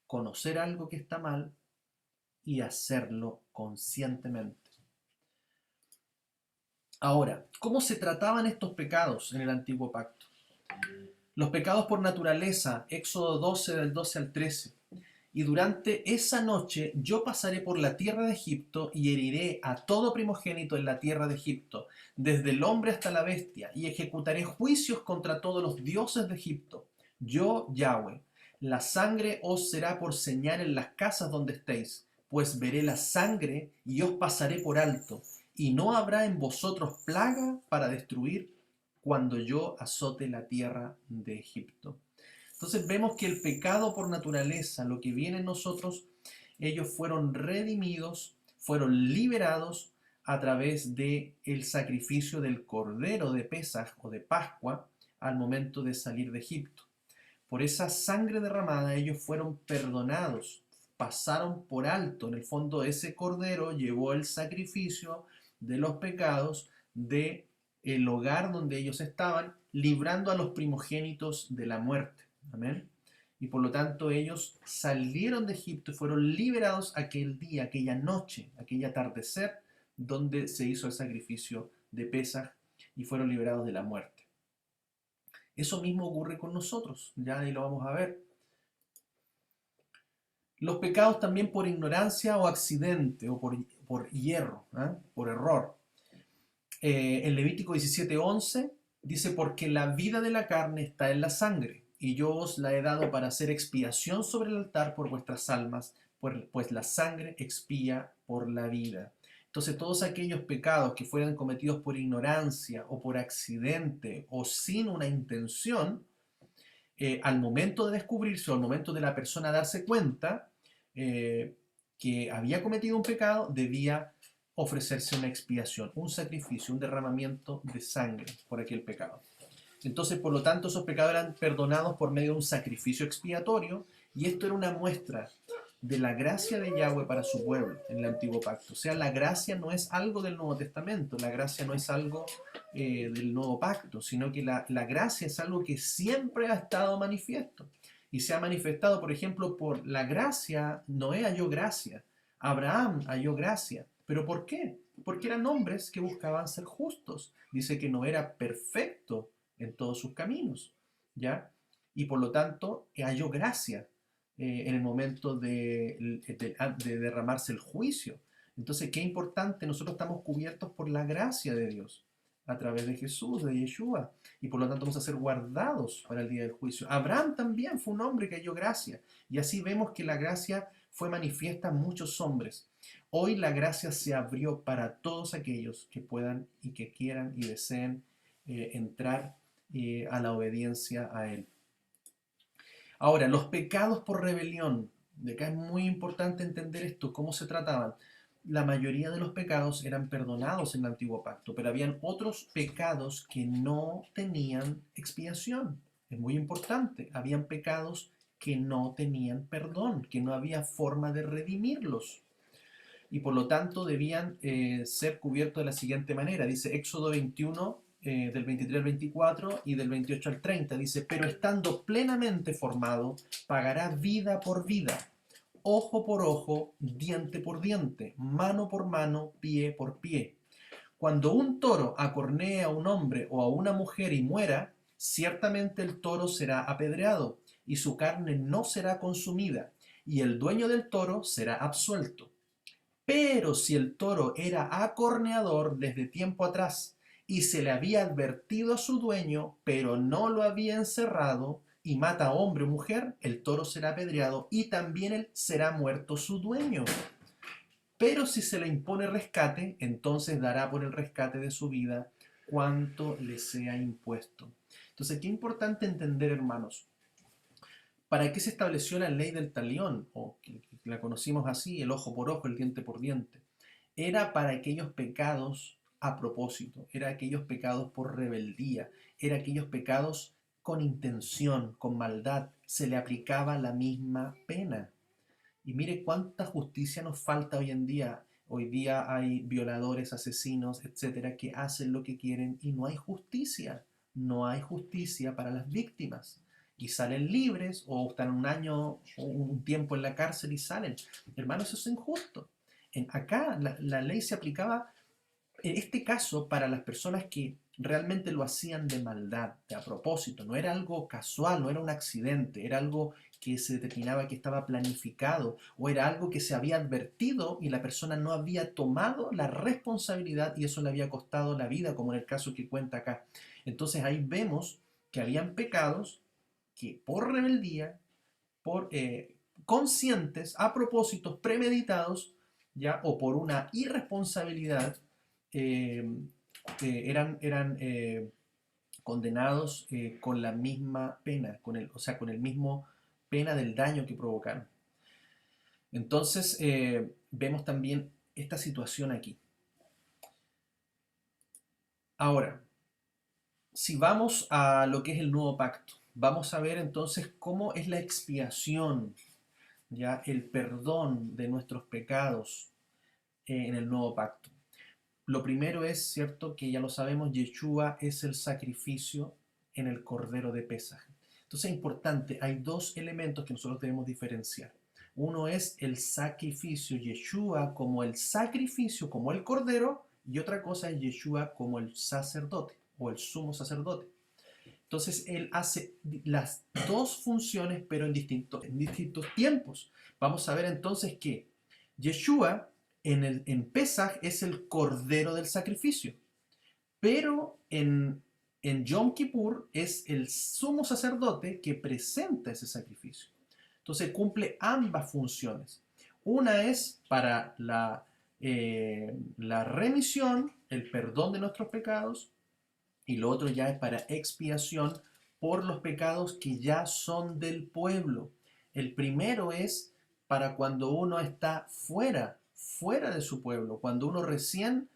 conocer algo que está mal y hacerlo conscientemente. Ahora, ¿cómo se trataban estos pecados en el Antiguo Pacto? Los pecados por naturaleza, Éxodo 12 del 12 al 13. Y durante esa noche yo pasaré por la tierra de Egipto y heriré a todo primogénito en la tierra de Egipto, desde el hombre hasta la bestia, y ejecutaré juicios contra todos los dioses de Egipto. Yo, Yahweh, la sangre os será por señal en las casas donde estéis, pues veré la sangre y os pasaré por alto, y no habrá en vosotros plaga para destruir cuando yo azote la tierra de Egipto. Entonces vemos que el pecado por naturaleza, lo que viene en nosotros, ellos fueron redimidos, fueron liberados a través del sacrificio del cordero de Pesaj o de Pascua al momento de salir de Egipto. Por esa sangre derramada ellos fueron perdonados, pasaron por alto. En el fondo ese cordero llevó el sacrificio de los pecados del hogar donde ellos estaban, librando a los primogénitos de la muerte. Amén. Y por lo tanto ellos salieron de Egipto y fueron liberados aquel día, aquella noche, aquel atardecer, donde se hizo el sacrificio de Pesaj y fueron liberados de la muerte. Eso mismo ocurre con nosotros, ya ahí lo vamos a ver. Los pecados también por ignorancia o accidente o por hierro, por error. En Levítico 17:11 dice: porque la vida de la carne está en la sangre, y yo os la he dado para hacer expiación sobre el altar por vuestras almas, pues la sangre expía por la vida. Entonces todos aquellos pecados que fueran cometidos por ignorancia o por accidente o sin una intención, al momento de descubrirse o al momento de la persona darse cuenta que había cometido un pecado, debía ofrecerse una expiación, un sacrificio, un derramamiento de sangre por aquel pecado. Entonces, por lo tanto, esos pecados eran perdonados por medio de un sacrificio expiatorio, y esto era una muestra de la gracia de Yahweh para su pueblo en el Antiguo Pacto. O sea, la gracia no es algo del Nuevo Testamento, la gracia no es algo del Nuevo Pacto, sino que la gracia es algo que siempre ha estado manifiesto. Y se ha manifestado, por ejemplo, por la gracia. Noé halló gracia, Abraham halló gracia. ¿Pero por qué? Porque eran hombres que buscaban ser justos. Dice que no era perfecto en todos sus caminos, ¿ya? Y por lo tanto halló gracia en el momento de derramarse el juicio. Entonces, qué importante, nosotros estamos cubiertos por la gracia de Dios a través de Jesús, de Yeshua, y por lo tanto vamos a ser guardados para el día del juicio. Abraham también fue un hombre que halló gracia, y así vemos que la gracia fue manifiesta en muchos hombres. Hoy la gracia se abrió para todos aquellos que puedan y que quieran y deseen entrar a la obediencia a Él. Ahora, los pecados por rebelión. De acá es muy importante entender esto, cómo se trataban. La mayoría de los pecados eran perdonados en el antiguo pacto, pero habían otros pecados que no tenían expiación. Es muy importante. Habían pecados que no tenían perdón, que no había forma de redimirlos. Y por lo tanto debían ser cubiertos de la siguiente manera. Dice Éxodo 21, del 23 al 24 y del 28 al 30. Dice, pero estando plenamente formado, pagará vida por vida, ojo por ojo, diente por diente, mano por mano, pie por pie. Cuando un toro acornee a un hombre o a una mujer y muera, ciertamente el toro será apedreado y su carne no será consumida, y el dueño del toro será absuelto. Pero si el toro era acorneador desde tiempo atrás y se le había advertido a su dueño, pero no lo había encerrado, y mata a hombre o mujer, el toro será apedreado y también él será muerto su dueño. Pero si se le impone rescate, entonces dará por el rescate de su vida cuanto le sea impuesto. Entonces, qué importante entender, hermanos, ¿para qué se estableció la ley del talión? O que la conocimos así, el ojo por ojo, el diente por diente. Era para aquellos pecados a propósito, era aquellos pecados por rebeldía, era aquellos pecados con intención, con maldad. Se le aplicaba la misma pena. Y mire cuánta justicia nos falta hoy en día. Hoy día hay violadores, asesinos, etcétera, que hacen lo que quieren y no hay justicia. No hay justicia para las víctimas. Y salen libres o están un año o un tiempo en la cárcel y salen. Hermano, eso es injusto. Acá la ley se aplicaba en este caso para las personas que realmente lo hacían de maldad, de a propósito. No era algo casual, no era un accidente, era algo que se determinaba que estaba planificado o era algo que se había advertido y la persona no había tomado la responsabilidad y eso le había costado la vida, como en el caso que cuenta acá. Entonces ahí vemos que habían pecados que por rebeldía, por conscientes, a propósitos, premeditados, ya, o por una irresponsabilidad, eh, eran condenados con la misma pena, o sea, con el mismo pena del daño que provocaron. Entonces, vemos también esta situación aquí. Ahora, si vamos a lo que es el nuevo pacto, vamos a ver entonces cómo es la expiación, ya el perdón de nuestros pecados en el nuevo pacto. Lo primero es, cierto, que ya lo sabemos, Yeshua es el sacrificio en el Cordero de Pesaj. Entonces es importante, hay dos elementos que nosotros debemos diferenciar. Uno es el sacrificio, Yeshua como el sacrificio, como el Cordero, y otra cosa es Yeshua como el sacerdote o el sumo sacerdote. Entonces él hace las dos funciones, pero en distintos tiempos. Vamos a ver entonces que Yeshua en Pesaj es el cordero del sacrificio, pero en Yom Kippur es el sumo sacerdote que presenta ese sacrificio. Entonces cumple ambas funciones. Una es para la remisión, el perdón de nuestros pecados, y lo otro ya es para expiación por los pecados que ya son del pueblo. El primero es para cuando uno está fuera de su pueblo, cuando uno recién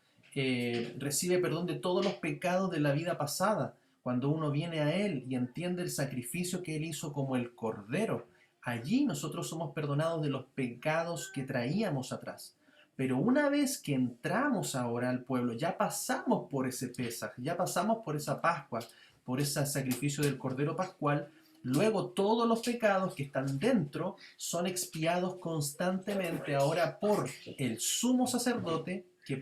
recibe perdón de todos los pecados de la vida pasada, cuando uno viene a Él y entiende el sacrificio que Él hizo como el Cordero. Allí nosotros somos perdonados de los pecados que traíamos atrás. Pero una vez que entramos ahora al pueblo, ya pasamos por ese Pesaj, ya pasamos por esa Pascua, por ese sacrificio del Cordero Pascual, Luego todos los pecados que están dentro son expiados constantemente ahora por el sumo sacerdote que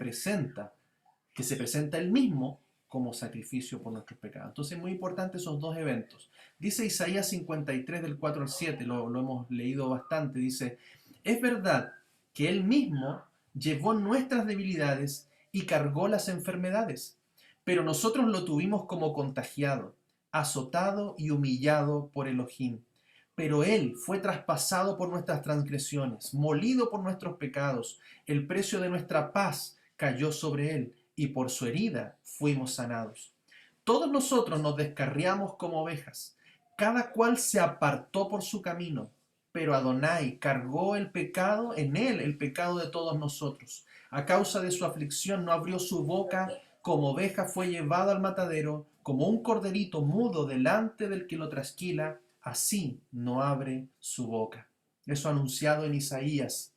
se presenta él mismo como sacrificio por nuestros pecados. Entonces es muy importante esos dos eventos. Dice Isaías 53 del 4 al 7, lo hemos leído bastante, dice, es verdad que él mismo llevó nuestras debilidades y cargó las enfermedades, pero nosotros lo tuvimos como contagiado, azotado y humillado por Elohim. Pero él fue traspasado por nuestras transgresiones, molido por nuestros pecados. El precio de nuestra paz cayó sobre él, y por su herida fuimos sanados. Todos nosotros nos descarriamos como ovejas, cada cual se apartó por su camino, pero Adonai cargó el pecado en él, el pecado de todos nosotros. A causa de su aflicción no abrió su boca, como oveja fue llevado al matadero, como un corderito mudo delante del que lo trasquila, así no abre su boca. Eso anunciado en Isaías.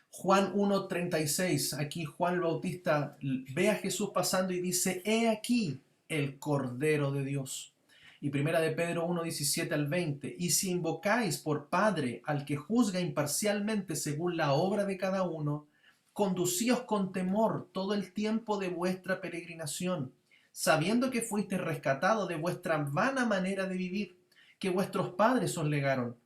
Juan 1:36, aquí Juan el Bautista ve a Jesús pasando y dice, he aquí el Cordero de Dios. Y primera de Pedro 1:17 al 20, y si invocáis por Padre al que juzga imparcialmente según la obra de cada uno, conducíos con temor todo el tiempo de vuestra peregrinación, sabiendo que fuisteis rescatados de vuestra vana manera de vivir, que vuestros padres os legaron,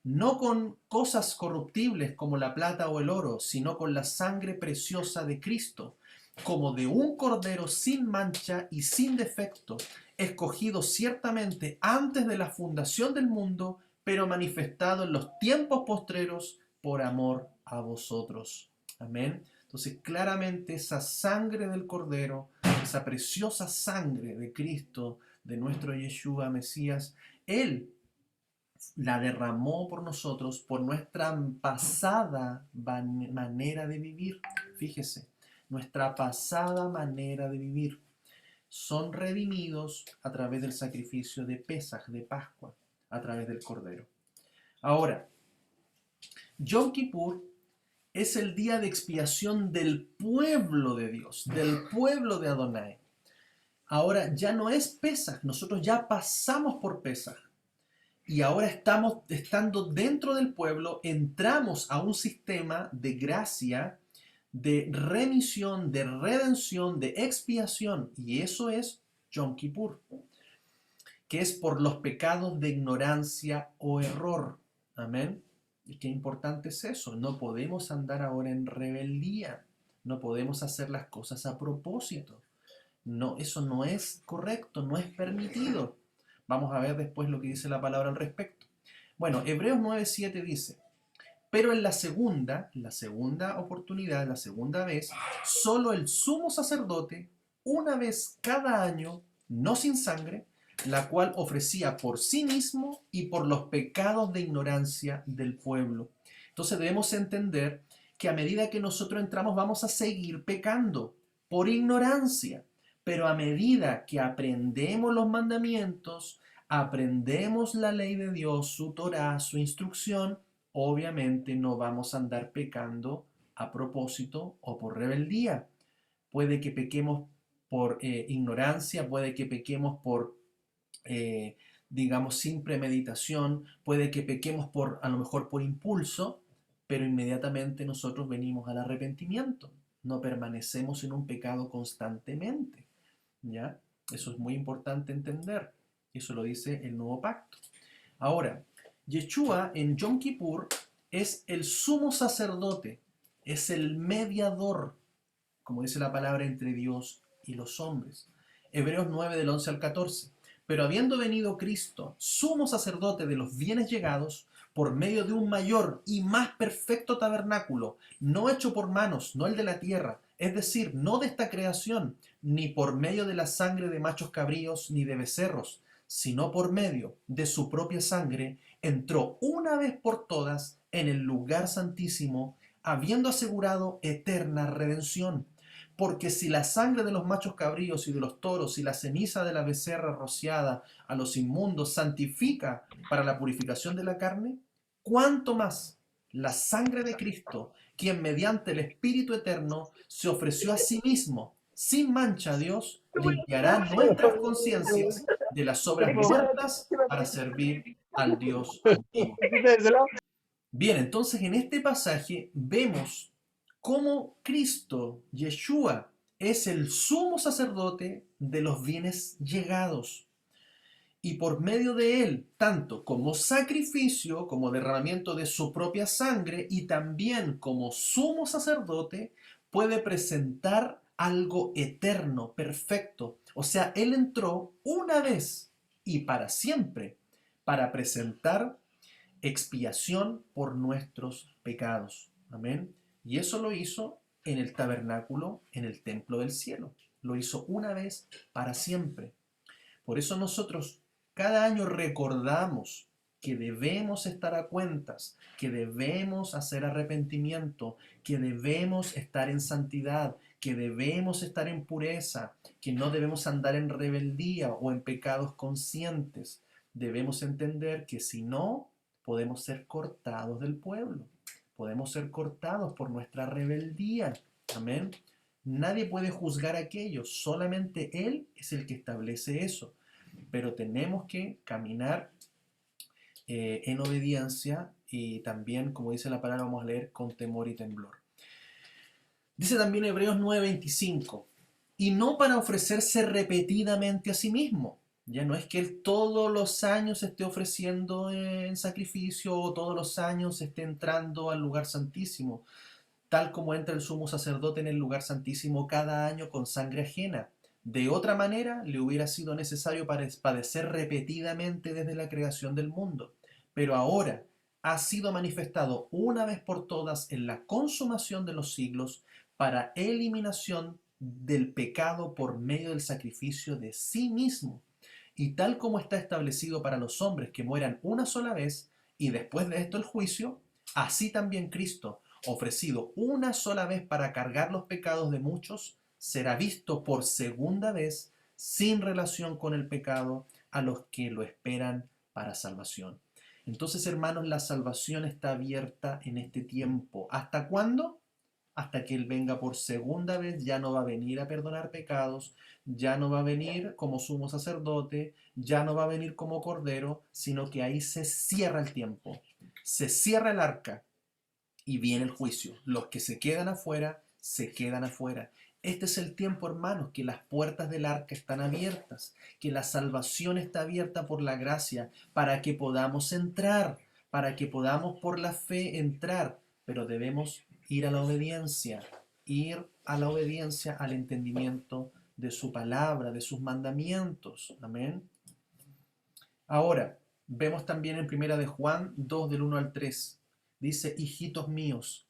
no con cosas corruptibles como la plata o el oro, sino con la sangre preciosa de Cristo, como de un cordero sin mancha y sin defecto, escogido ciertamente antes de la fundación del mundo, pero manifestado en los tiempos postreros por amor a vosotros. Amén. Entonces, claramente esa sangre del cordero, esa preciosa sangre de Cristo, de nuestro Yeshua Mesías, Él la derramó por nosotros, por nuestra pasada manera de vivir. Fíjese, nuestra pasada manera de vivir. Son redimidos a través del sacrificio de Pesaj, de Pascua, a través del Cordero. Ahora, Yom Kippur es el día de expiación del pueblo de Dios, del pueblo de Adonai. Ahora ya no es Pesaj, nosotros ya pasamos por Pesaj. Y ahora estando dentro del pueblo, entramos a un sistema de gracia, de remisión, de redención, de expiación. Y eso es Yom Kippur, que es por los pecados de ignorancia o error. Amén. Y qué importante es eso. No podemos andar ahora en rebeldía. No podemos hacer las cosas a propósito. No, eso no es correcto, no es permitido. Vamos a ver después lo que dice la palabra al respecto. Bueno, Hebreos 9:7 dice, pero en la segunda oportunidad, la segunda vez, solo el sumo sacerdote, una vez cada año, no sin sangre, la cual ofrecía por sí mismo y por los pecados de ignorancia del pueblo. Entonces debemos entender que a medida que nosotros entramos vamos a seguir pecando por ignorancia. Pero a medida que aprendemos los mandamientos, aprendemos la ley de Dios, su Torah, su instrucción, obviamente no vamos a andar pecando a propósito o por rebeldía. Puede que pequemos por ignorancia, puede que pequemos por, digamos, sin premeditación, puede que pequemos por, a lo mejor por impulso, pero inmediatamente nosotros venimos al arrepentimiento. No permanecemos en un pecado constantemente. ¿Ya? Eso es muy importante entender. Eso lo dice el nuevo pacto. Ahora, Yeshua en Yom Kippur es el sumo sacerdote, es el mediador, como dice la palabra, entre Dios y los hombres. Hebreos 9 del 11 al 14. Pero habiendo venido Cristo, sumo sacerdote de los bienes llegados, por medio de un mayor y más perfecto tabernáculo, no hecho por manos, no el de la tierra, es decir, no de esta creación, ni por medio de la sangre de machos cabríos ni de becerros, sino por medio de su propia sangre, entró una vez por todas en el lugar santísimo, habiendo asegurado eterna redención. Porque si la sangre de los machos cabríos y de los toros y la ceniza de la becerra rociada a los inmundos santifica para la purificación de la carne, ¿cuánto más la sangre de Cristo, quien mediante el Espíritu Eterno se ofreció a sí mismo, sin mancha, Dios limpiará nuestras conciencias de las obras muertas para servir al Dios vivo. Bien, entonces en este pasaje vemos cómo Cristo, Yeshua, es el sumo sacerdote de los bienes llegados. Y por medio de él, tanto como sacrificio, como derramamiento de su propia sangre, y también como sumo sacerdote, puede presentar algo eterno, perfecto. O sea, él entró una vez y para siempre para presentar expiación por nuestros pecados. Amén. Y eso lo hizo en el tabernáculo, en el templo del cielo. Lo hizo una vez para siempre. Por eso nosotros cada año recordamos que debemos estar a cuentas, que debemos hacer arrepentimiento, que debemos estar en santidad, que debemos estar en pureza, que no debemos andar en rebeldía o en pecados conscientes. Debemos entender que si no, podemos ser cortados del pueblo, podemos ser cortados por nuestra rebeldía. Amén. Nadie puede juzgar aquello, solamente Él es el que establece eso. Pero tenemos que caminar en obediencia y también, como dice la palabra, vamos a leer con temor y temblor. Dice también Hebreos 9:25, y no para ofrecerse repetidamente a sí mismo. Ya no es que Él todos los años esté ofreciendo en sacrificio o todos los años esté entrando al lugar santísimo, tal como entra el sumo sacerdote en el lugar santísimo cada año con sangre ajena. De otra manera, le hubiera sido necesario padecer repetidamente desde la creación del mundo. Pero ahora ha sido manifestado una vez por todas en la consumación de los siglos para eliminación del pecado por medio del sacrificio de sí mismo. Y tal como está establecido para los hombres que mueran una sola vez y después de esto el juicio, así también Cristo, ofrecido una sola vez para cargar los pecados de muchos, será visto por segunda vez sin relación con el pecado a los que lo esperan para salvación. Entonces, hermanos, la salvación está abierta en este tiempo. ¿Hasta cuándo? Hasta que Él venga por segunda vez. Ya no va a venir a perdonar pecados, ya no va a venir como sumo sacerdote, ya no va a venir como cordero, sino que ahí se cierra el tiempo, se cierra el arca y viene el juicio. Los que se quedan afuera, se quedan afuera. Este es el tiempo, hermanos, que las puertas del arca están abiertas, que la salvación está abierta por la gracia, para que podamos entrar, para que podamos por la fe entrar, pero debemos ir a la obediencia, ir a la obediencia, al entendimiento de su palabra, de sus mandamientos. Amén. Ahora, vemos también en Primera de Juan 2 del 1 al 3. Dice, hijitos míos,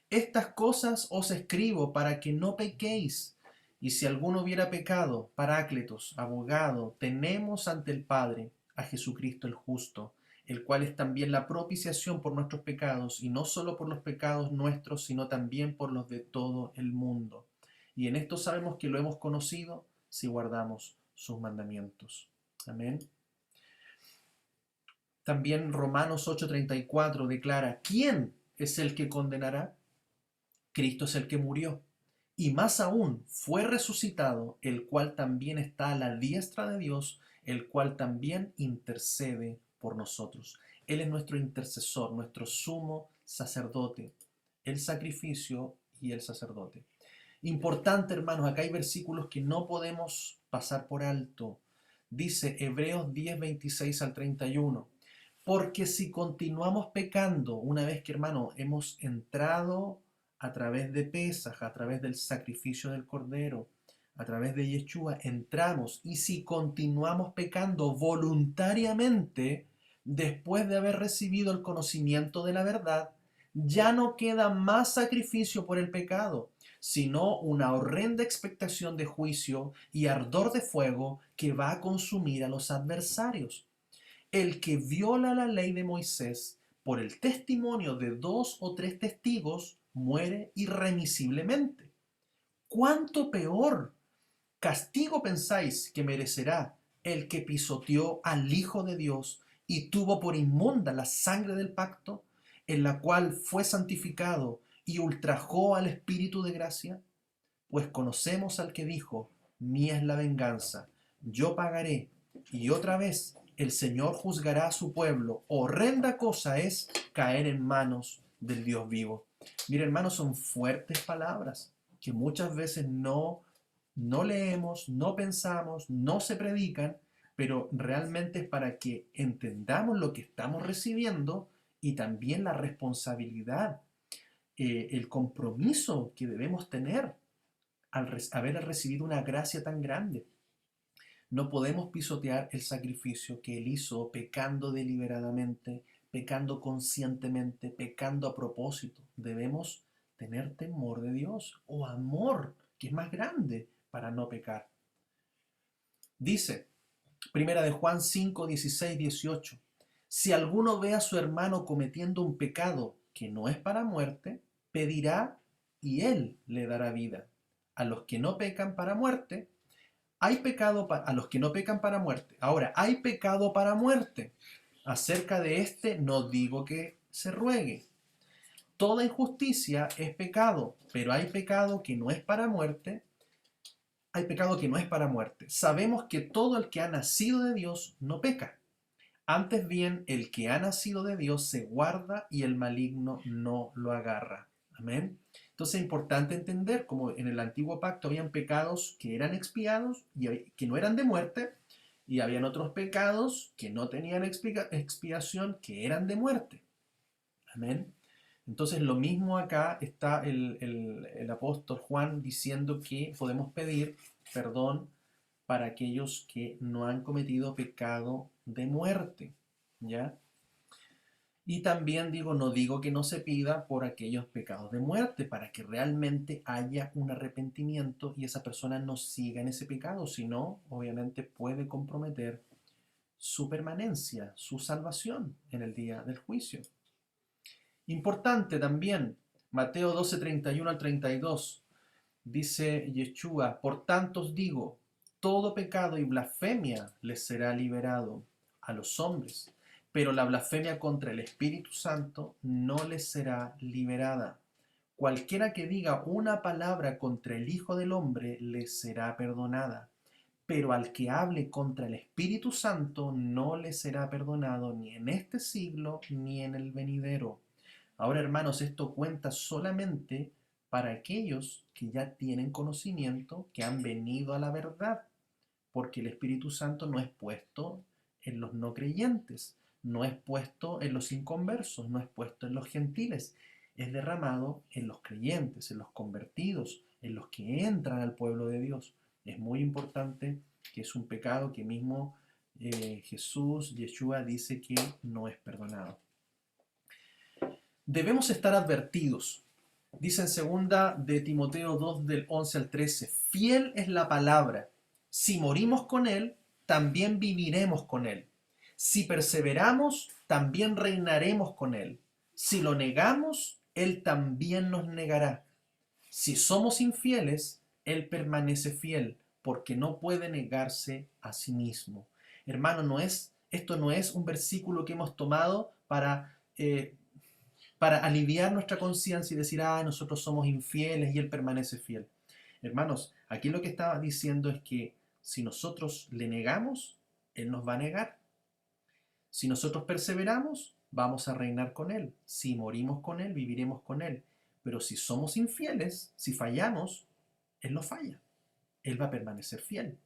estas cosas os escribo para que no pequéis. Y si alguno hubiera pecado, Parácletos, abogado, tenemos ante el Padre a Jesucristo el justo, el cual es también la propiciación por nuestros pecados, y no solo por los pecados nuestros, sino también por los de todo el mundo. Y en esto sabemos que lo hemos conocido si guardamos sus mandamientos. Amén. También Romanos 8:34 declara, ¿quién es el que condenará? Cristo es el que murió, y más aún fue resucitado, el cual también está a la diestra de Dios, el cual también intercede por nosotros. Él es nuestro intercesor, nuestro sumo sacerdote, el sacrificio y el sacerdote. Importante, hermanos, acá hay versículos que no podemos pasar por alto. Dice Hebreos 10:26 al 31. Porque si continuamos pecando, una vez que, hermano, hemos entrado a través de Pesaj, a través del sacrificio del Cordero, a través de Yeshua, entramos, y si continuamos pecando voluntariamente, después de haber recibido el conocimiento de la verdad, ya no queda más sacrificio por el pecado, sino una horrenda expectación de juicio y ardor de fuego que va a consumir a los adversarios. El que viola la ley de Moisés por el testimonio de 2 o 3 testigos muere irremisiblemente. ¿Cuánto peor castigo pensáis que merecerá el que pisoteó al Hijo de Dios y tuvo por inmunda la sangre del pacto, en la cual fue santificado y ultrajó al Espíritu de gracia? Pues conocemos al que dijo, mía es la venganza, yo pagaré. Y otra vez, el Señor juzgará a su pueblo. Horrenda cosa es caer en manos del Dios vivo. Mira, hermanos, son fuertes palabras que muchas veces no leemos, no pensamos, no se predican, pero realmente es para que entendamos lo que estamos recibiendo y también la responsabilidad, el compromiso que debemos tener al haber recibido una gracia tan grande. No podemos pisotear el sacrificio que Él hizo pecando deliberadamente, pecando conscientemente, pecando a propósito. Debemos tener temor de Dios o amor, que es más grande, para no pecar. Dice, Primera de Juan 5, 16, 18, si alguno ve a su hermano cometiendo un pecado que no es para muerte, pedirá y Él le dará vida. A los que no pecan para muerte, hay pecado a los que no pecan para muerte. Ahora, hay pecado para muerte. Acerca de este no digo que se ruegue. Toda injusticia es pecado, pero hay pecado que no es para muerte. Hay pecado que no es para muerte. Sabemos que todo el que ha nacido de Dios no peca. Antes bien, el que ha nacido de Dios se guarda y el maligno no lo agarra. Amén. Entonces es importante entender como en el antiguo pacto habían pecados que eran expiados y que no eran de muerte, y habían otros pecados que no tenían expiación, que eran de muerte. Amén. Entonces lo mismo acá está el apóstol Juan diciendo que podemos pedir perdón para aquellos que no han cometido pecado de muerte, ¿ya? Y también digo, no digo que no se pida por aquellos pecados de muerte, para que realmente haya un arrepentimiento y esa persona no siga en ese pecado, sino obviamente puede comprometer su permanencia, su salvación en el día del juicio. Importante también, Mateo 12, 31 al 32, dice Yeshua, por tanto os digo, todo pecado y blasfemia les será liberado a los hombres, pero la blasfemia contra el Espíritu Santo no les será liberada. Cualquiera que diga una palabra contra el Hijo del Hombre les será perdonada, pero al que hable contra el Espíritu Santo no le será perdonado ni en este siglo ni en el venidero. Ahora, hermanos, esto cuenta solamente para aquellos que ya tienen conocimiento, que han venido a la verdad, porque el Espíritu Santo no es puesto en los no creyentes, no es puesto en los inconversos, no es puesto en los gentiles, es derramado en los creyentes, en los convertidos, en los que entran al pueblo de Dios. Es muy importante que es un pecado que mismo Jesús, Yeshua, dice que no es perdonado. Debemos estar advertidos. Dice en segunda de Timoteo 2 del 11 al 13, fiel es la palabra. Si morimos con él, también viviremos con él. Si perseveramos, también reinaremos con él. Si lo negamos, él también nos negará. Si somos infieles, él permanece fiel, porque no puede negarse a sí mismo. Hermano, esto no es un versículo que hemos tomado para aliviar nuestra conciencia y decir, ah, nosotros somos infieles y Él permanece fiel. Hermanos, aquí lo que estaba diciendo es que si nosotros le negamos, Él nos va a negar. Si nosotros perseveramos, vamos a reinar con Él. Si morimos con Él, viviremos con Él. Pero si somos infieles, si fallamos, Él no falla. Él va a permanecer fiel.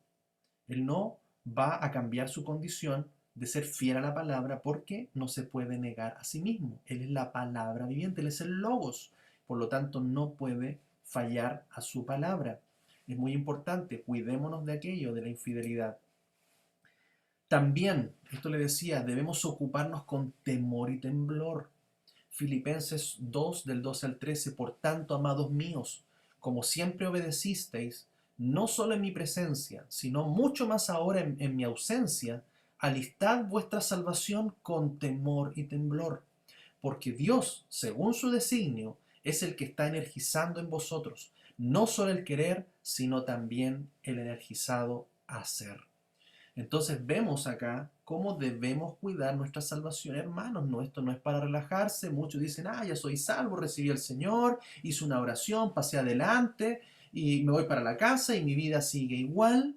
Él no va a cambiar su condición de ser fiel a la palabra porque no se puede negar a sí mismo. Él es la palabra viviente, Él es el logos. Por lo tanto, no puede fallar a su palabra. Es muy importante, cuidémonos de aquello, de la infidelidad. También, esto le decía, debemos ocuparnos con temor y temblor. Filipenses 2 del 12 al 13, por tanto, amados míos, como siempre obedecisteis, no solo en mi presencia, sino mucho más ahora en mi ausencia, alistad vuestra salvación con temor y temblor, porque Dios, según su designio, es el que está energizando en vosotros, no solo el querer, sino también el energizado a hacer. Entonces vemos acá cómo debemos cuidar nuestra salvación, hermanos. No, esto no es para relajarse. Muchos dicen, ah, ya soy salvo, recibí al Señor, hice una oración, pasé adelante y me voy para la casa y mi vida sigue igual,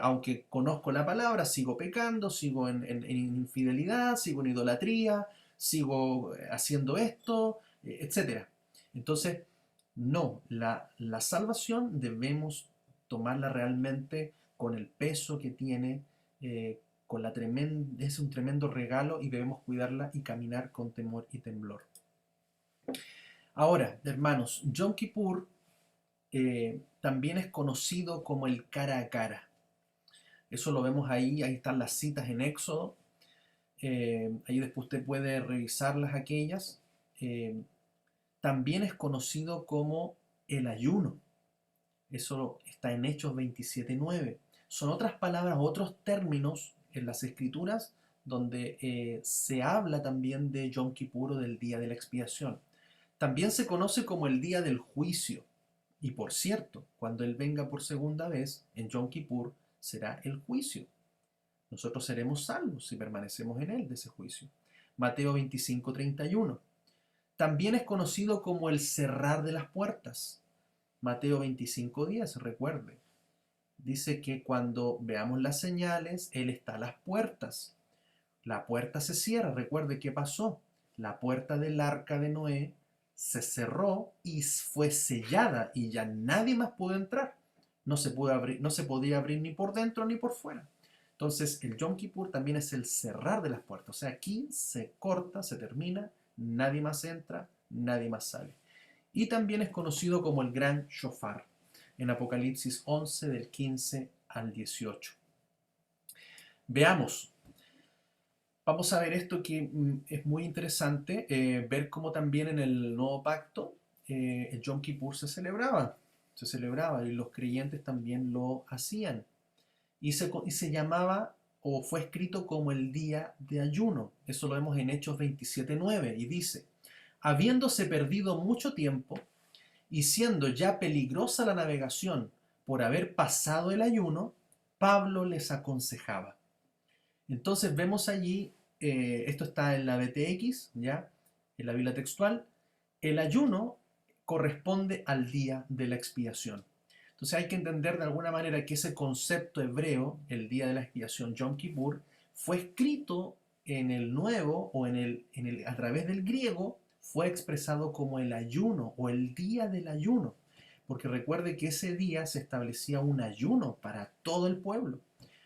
aunque conozco la palabra, sigo pecando, sigo en infidelidad, sigo en idolatría, sigo haciendo esto, etcétera. Entonces, no, la salvación debemos tomarla realmente con el peso que tiene, con es un tremendo regalo y debemos cuidarla y caminar con temor y temblor. Ahora, hermanos, Yom Kippur también es conocido como el cara a cara. Eso lo vemos ahí están las citas en Éxodo. Ahí después usted puede revisarlas aquellas. Eh, También es conocido como el ayuno. Eso está en Hechos 27:9. Son otras palabras, otros términos en las escrituras donde se habla también de Yom Kippur o del día de la expiación. También se conoce como el día del juicio. Y por cierto, cuando Él venga por segunda vez, en Yom Kippur, será el juicio. Nosotros seremos salvos si permanecemos en Él de ese juicio. Mateo 25:31. También es conocido como el cerrar de las puertas. Mateo 25:10, recuerde. Dice que cuando veamos las señales, Él está a las puertas. La puerta se cierra. Recuerde qué pasó. La puerta del arca de Noé se cerró y fue sellada y ya nadie más pudo entrar. No se pudo abrir, no se podía abrir ni por dentro ni por fuera. Entonces el Yom Kippur también es el cerrar de las puertas. O sea, aquí se corta, se termina, nadie más entra, nadie más sale. Y también es conocido como el gran shofar, en Apocalipsis 11 del 15 al 18. Veamos, vamos a ver esto que es muy interesante, ver cómo también en el Nuevo Pacto el Yom Kippur se celebraba y los creyentes también lo hacían. Y se llamaba o fue escrito como el día de ayuno. Eso lo vemos en Hechos 27:9 y dice, habiéndose perdido mucho tiempo y siendo ya peligrosa la navegación por haber pasado el ayuno, Pablo les aconsejaba. Entonces vemos allí, esto está en la BTX, ¿ya? En la Biblia textual, el ayuno corresponde al día de la expiación. Entonces hay que entender de alguna manera que ese concepto hebreo, el día de la expiación, Yom Kippur, fue escrito en el nuevo o a través del griego, fue expresado como el ayuno o el día del ayuno. Porque recuerde que ese día se establecía un ayuno para todo el pueblo.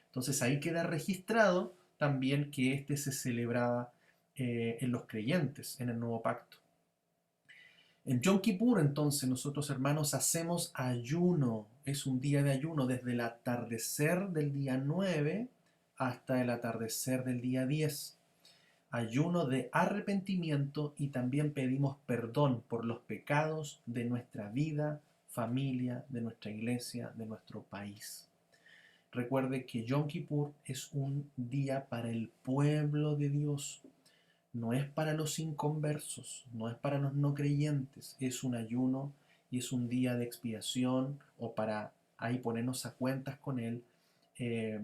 Entonces ahí queda registrado también que este se celebraba en los creyentes, en el nuevo pacto. En Yom Kippur, entonces, nosotros hermanos hacemos ayuno. Es un día de ayuno desde el atardecer del día 9 hasta el atardecer del día 10. Ayuno de arrepentimiento y también pedimos perdón por los pecados de nuestra vida, familia, de nuestra iglesia, de nuestro país. Recuerde que Yom Kippur es un día para el pueblo de Dios. No es para los inconversos, no es para los no creyentes, es un ayuno y es un día de expiación o para ahí ponernos a cuentas con Él eh,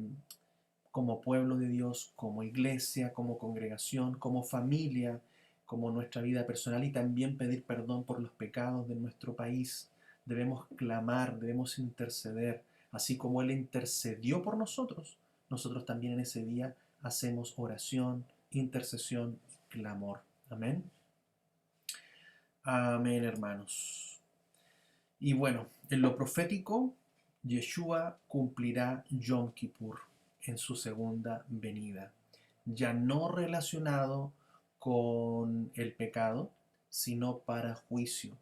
como pueblo de Dios, como iglesia, como congregación, como familia, como nuestra vida personal y también pedir perdón por los pecados de nuestro país. Debemos clamar, debemos interceder, así como Él intercedió por nosotros, nosotros también en ese día hacemos oración, intercesión y clamor. Amén. Amén, hermanos. Y bueno, en lo profético, Yeshua cumplirá Yom Kippur en su segunda venida, ya no relacionado con el pecado, sino para juicio.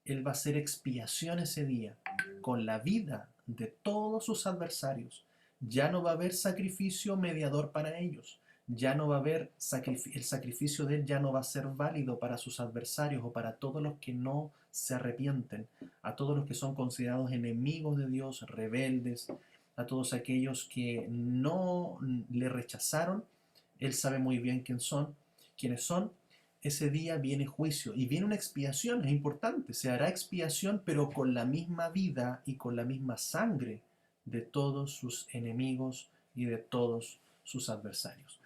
Él va a hacer expiación ese día con la vida de todos sus adversarios. Ya no va a haber sacrificio mediador para ellos. Ya no va a haber el sacrificio de él ya no va a ser válido para sus adversarios o para todos los que no se arrepienten, a todos los que son considerados enemigos de Dios, rebeldes, a todos aquellos que no le rechazaron. Él sabe muy bien quiénes son. Ese día viene juicio y viene una expiación, es importante, se hará expiación pero con la misma vida y con la misma sangre de todos sus enemigos y de todos sus adversarios.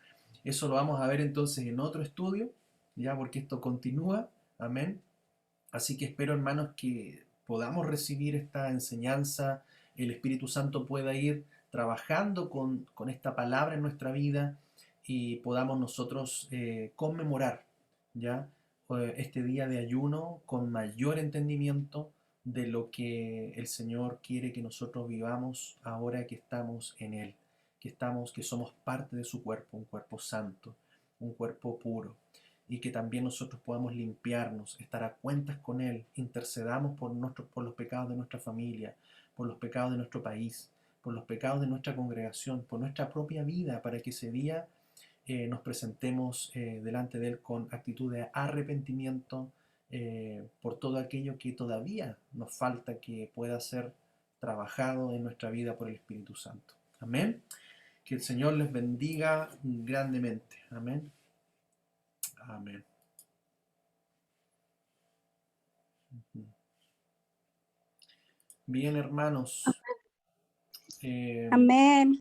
Eso lo vamos a ver entonces en otro estudio, ya porque esto continúa, amén. Así que espero hermanos que podamos recibir esta enseñanza, el Espíritu Santo pueda ir trabajando con esta palabra en nuestra vida y podamos nosotros conmemorar ya este día de ayuno con mayor entendimiento de lo que el Señor quiere que nosotros vivamos ahora que estamos en Él, que somos parte de su cuerpo, un cuerpo santo, un cuerpo puro, y que también nosotros podamos limpiarnos, estar a cuentas con Él, intercedamos por los pecados de nuestra familia, por los pecados de nuestro país, por los pecados de nuestra congregación, por nuestra propia vida, para que ese día nos presentemos delante de Él con actitud de arrepentimiento por todo aquello que todavía nos falta que pueda ser trabajado en nuestra vida por el Espíritu Santo. Amén. Que el Señor les bendiga grandemente. Amén. Amén. Bien, hermanos. Amén.